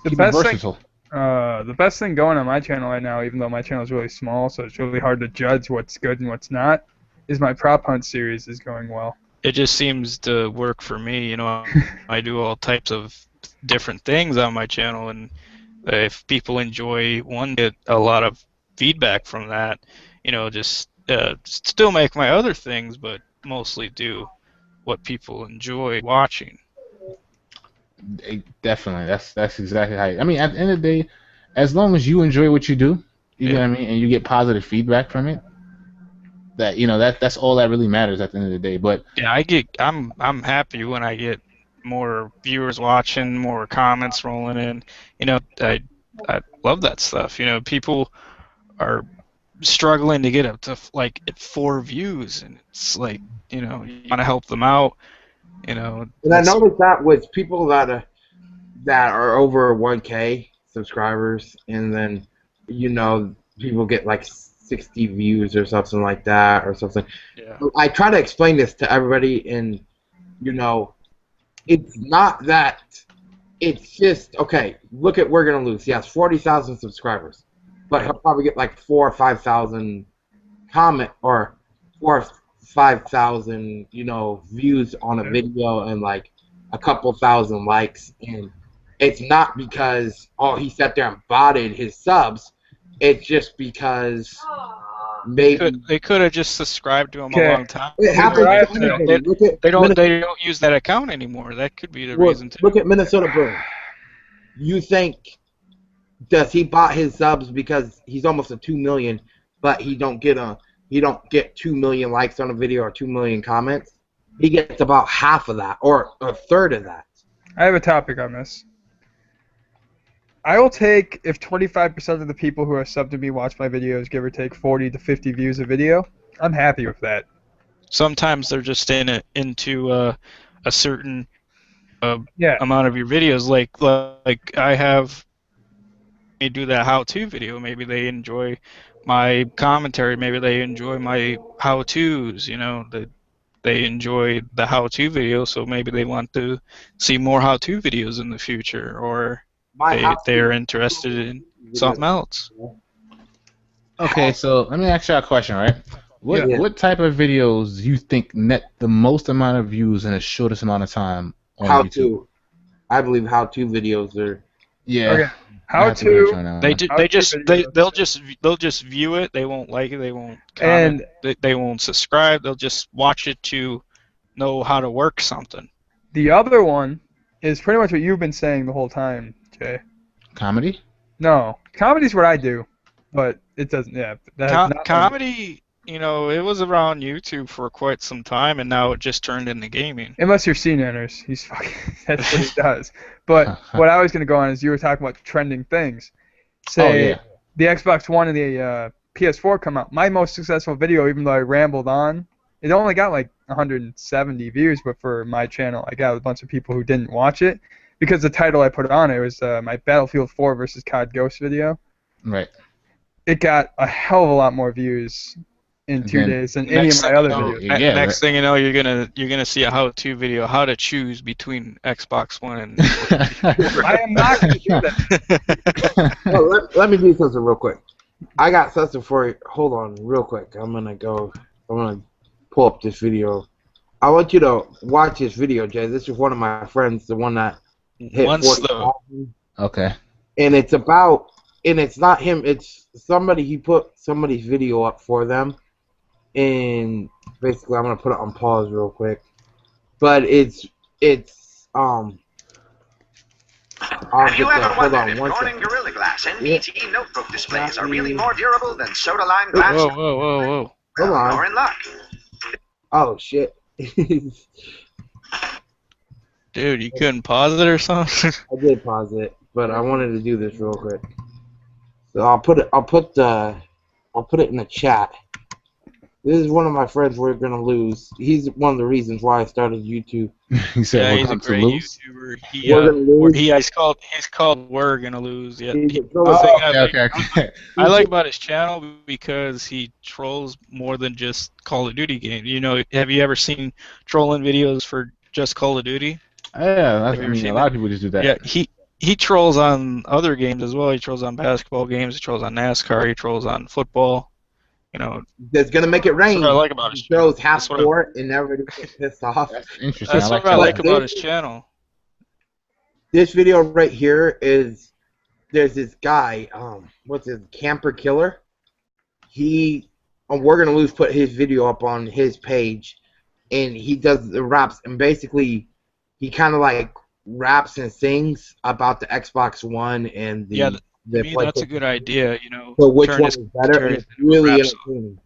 The Keep it best thing, versatile. the best thing going on my channel right now, even though my channel is really small, so it's really hard to judge what's good and what's not, is my prop hunt series is going well. It just seems to work for me. You know, I do all types of different things on my channel, and if people enjoy one, get a lot of feedback from that. You know, just still make my other things, but mostly do what people enjoy watching. Definitely. That's exactly how. I mean, at the end of the day, as long as you enjoy what you do, you know Yeah. what I mean, and you get positive feedback from it, that that's all that really matters at the end of the day. But Yeah, I'm happy when I get more viewers watching, more comments rolling in. You know, I love that stuff. You know, people are struggling to get up to like 4 views, and it's like, you know, you want to help them out. You know, And I noticed that with people that are over 1K subscribers, and then people get like 60 views or something like that or something. yeah. I try to explain this to everybody, and it's not that. It's just okay. Look at We're Gonna Lose. He has 40,000 subscribers, but he'll probably get like 4,000 or 5,000 comment or 4,000 or 5,000 views on a video and like a couple thousand likes, and it's not because he sat there and botted his subs. It's just because maybe They could have just subscribed to him Okay. a long time. it happens Right. to anybody. Look at They don't use that account anymore. That could be the reason too. Look at Minnesota Bruins. You think does he bought his subs because he's almost a 2 million, but he don't get 2 million likes on a video or 2 million comments? He gets about half of that or a third of that. I have a topic on this. I will take if 25% of the people who are subbed to me watch my videos, give or take 40 to 50 views a video. I'm happy with that. Sometimes they're just into a certain Yeah. amount of your videos. Like I have me do that how-to video. Maybe they enjoy my commentary. Maybe they enjoy my how-tos. You know, they enjoy the how-to video, so maybe they want to see more how-to videos in the future, or they're interested in something else. okay, so let me ask you a question, right? What type of videos do you think net the most amount of views in the shortest amount of time on YouTube? How-to. I believe how-to videos are. Yeah. Okay. How I have agree with you on to? that one. They'll just view it. They won't like it. They won't comment. They won't subscribe. They'll just watch it to know how to work something. The other one is pretty much what you've been saying the whole time, Jay. Comedy? No, comedy's what I do, but it doesn't. Yeah, Comedy. You know, it was around YouTube for quite some time, and now it just turned into gaming. Unless you're CNanners, he's fucking. That's what he does. But what I was gonna go on is you were talking about trending things. Say the Xbox One and the PS4 come out. My most successful video, even though I rambled on, it only got like 170 views, but for my channel, I got a bunch of people who didn't watch it because the title I put on it was my Battlefield 4 versus COD Ghost video. Right. It got a hell of a lot more views in 2 days than any of my other videos. Next thing you know, you're gonna see a how-to video, how to choose between Xbox One and. I am not gonna do that. Well, let me do something real quick. I got something for you. Hold on, real quick. I'm gonna pull up this video. I want you to watch this video, Jay. This is one of my friends, the one that hit 40,000. Okay. And it's about, and it's not him. It's somebody. He put somebody's video up for them. And basically, I'm gonna put it on pause real quick, but it's I'll Have you ever wondered if Corning Gorilla Glass NBT notebook displays are really more durable than soda-lime glass? Whoa. Hold on. You're in luck. Oh shit. Dude, you couldn't pause it or something? I did pause it, but I wanted to do this real quick. So I'll put it in the chat. This is one of my friends we're gonna lose. He's one of the reasons why I started YouTube. He said, Yeah, "We're he's a going to great lose." YouTuber. We're gonna lose. He's called We're Gonna Lose. Yeah. He's a The trolling thing Oh, okay. I like about his channel because he trolls more than just Call of Duty games. You know, have you ever seen trolling videos for just Call of Duty? Yeah, Have you I ever mean, a seen lot that? of people just do that. Yeah, he trolls on other games as well. He trolls on basketball games. He trolls on NASCAR. He trolls on football. You know, That's gonna make it that's rain. what I like about his He channel. throws half That's what I, court and everybody gets pissed off. That's interesting. that's I like what I that. like But about his channel. This video right here is there's this guy, what's his Camper Killer. We're gonna lose put his video up on his page, and he does the raps, and basically he kind of like raps and sings about the Xbox One and the Yeah, to the me, that's a PlayStation. good idea. You know, So which turn one his is better? And commentaries it's into a really rap song. entertaining.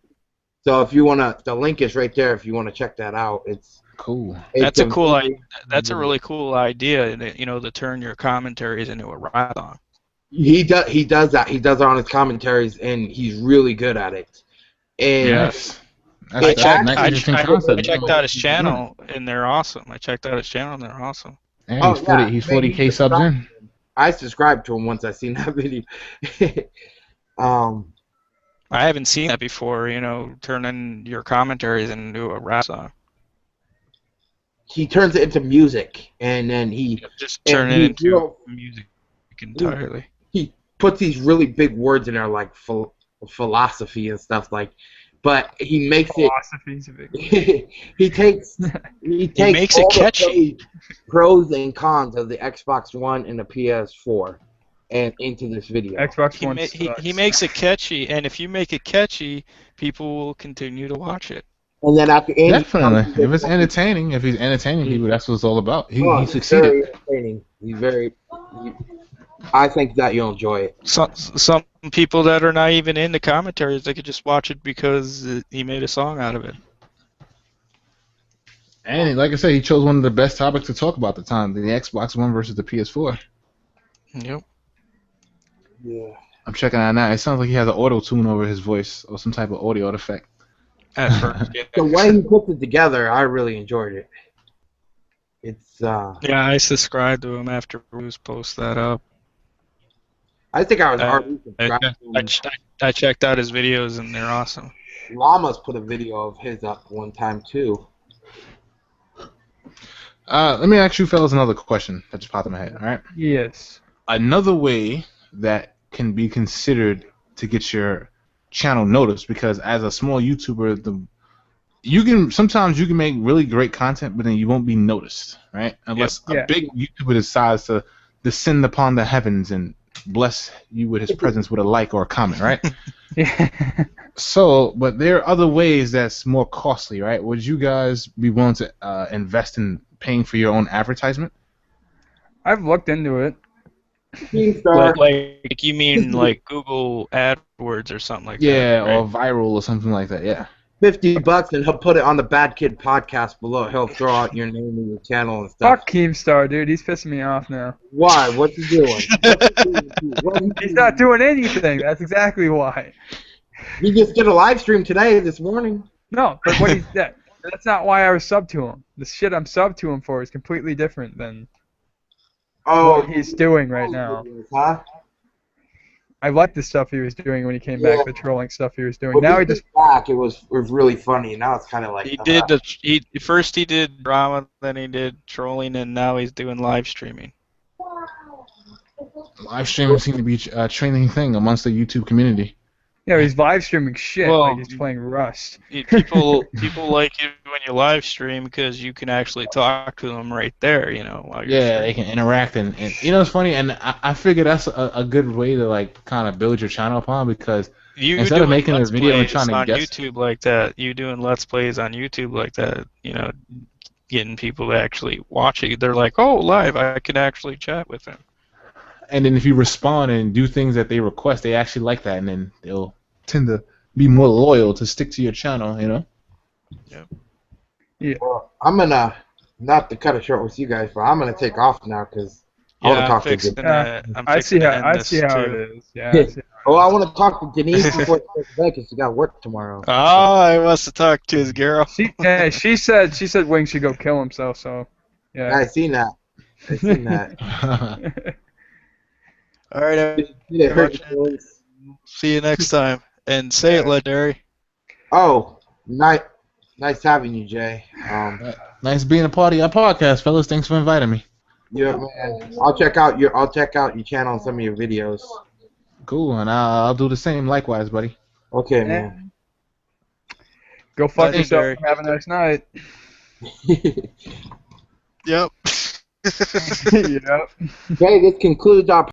So if you wanna, the link is right there. If you wanna check that out, it's Cool. That's a cool. very- That's a really cool idea. You know, to turn your commentaries into a rap song. He does that. He does it on his commentaries, and he's really good at it. And Yes. I That's checked- nice, I interesting checked concept. out his channel, and they're awesome. I checked out his channel, and they're awesome. And Oh, he's 40, yeah. he's Man, 40K subs in. I subscribed to him once I seen that video. I haven't seen that before. You know, turning your commentaries into a rap song. He turns it into music, and then he Just And turn it he's into real- music entirely. puts these really big words in there, like philosophy and stuff like. But he makes it. Philosophy's a big. he takes makes it all the catchy. pros and cons of the Xbox One and the PS4 and into this video. Xbox One He makes it catchy, and if you make it catchy, people will continue to watch it. And then at the end, Definitely. If it's entertaining, if he's entertaining people, that's what it's all about. He He's succeeded. very entertaining. I think that you'll enjoy it. Some people that are not even into commentaries, they could just watch it because he made a song out of it. And like I said, he chose one of the best topics to talk about at the time, the Xbox One versus the PS4. Yep. Yeah. I'm checking out now. It sounds like he has an auto tune over his voice or some type of audio effect. At first, yeah. The way he puts it together, I really enjoyed it. It's Yeah, I subscribed to him after Bruce posted that up. I think I was Uh, already I, subscribed to him. I checked out his videos, and they're awesome. Llamas put a video of his up one time too. Let me ask you fellas another question that just popped in my head. All right. Yes. Another way that can be considered to get your channel noticed, because as a small YouTuber, sometimes you can make really great content, but then you won't be noticed, right? Unless a big YouTuber decides to descend upon the heavens and bless you with his presence with a like or a comment, right? Yeah. So, but there are other ways that's more costly, right? Would you guys be willing to invest in paying for your own advertisement? I've looked into it. Keemstar. Like you mean like Google AdWords or something like that? Yeah, right? or viral or something like that. Yeah. $50 and he'll put it on the Bad Kid podcast below. He'll throw out your name and your channel and stuff. Fuck Keemstar, dude. He's pissing me off now. Why? What's he doing? He's not doing anything. That's exactly why. He just did a live stream today, this morning. No, but what that's not why I was sub to him. The shit I'm sub to him for is completely different than what he's doing right now. Huh? I liked the stuff he was doing when he came back, the trolling stuff he was doing. When Now he he just back, it was really funny. Now it's kind of like He did first he did drama, then he did trolling, and now he's doing live streaming. Live streaming seems to be a trending thing amongst the YouTube community. he's live streaming shit Well, like he's playing Rust. People like it when you live stream because you can actually talk to them right there, while you're Yeah, they can interact, and it's funny, and I figure that's a good way to like kind of build your channel upon, because instead of making a video and trying to on guess YouTube like that, you doing Let's Plays on YouTube like that, getting people to actually watch it. They're like, oh, live, I can actually chat with them. and then if you respond and do things that they request, they actually like that, and then they'll tend to be more loyal to stick to your channel, Well, I'm gonna not to cut it short with you guys, but I'm gonna take off now because I want Yeah, to I'm talk to fixing Denise. to. I'm I see fixing to how end I this see how it too. is. Yeah. I see how Oh, it I is. want to talk to Denise before she goes to bed because she got work tomorrow. Oh, I must have talked to his girl. She said Wing should go kill himself. So Yeah, yeah. I seen that. I seen that. All right, It hurt everyone. your feelings. See you next time. And say it, legendary. Oh, nice having you, Jay. Nice being a part of your podcast, fellas. Thanks for inviting me. Yeah, man. I'll check out your channel and some of your videos. Cool, and I'll do the same likewise, buddy. Okay, man. Go fuck yourself Legendary. and have a nice night. Yep. Yep. Okay, this concludes our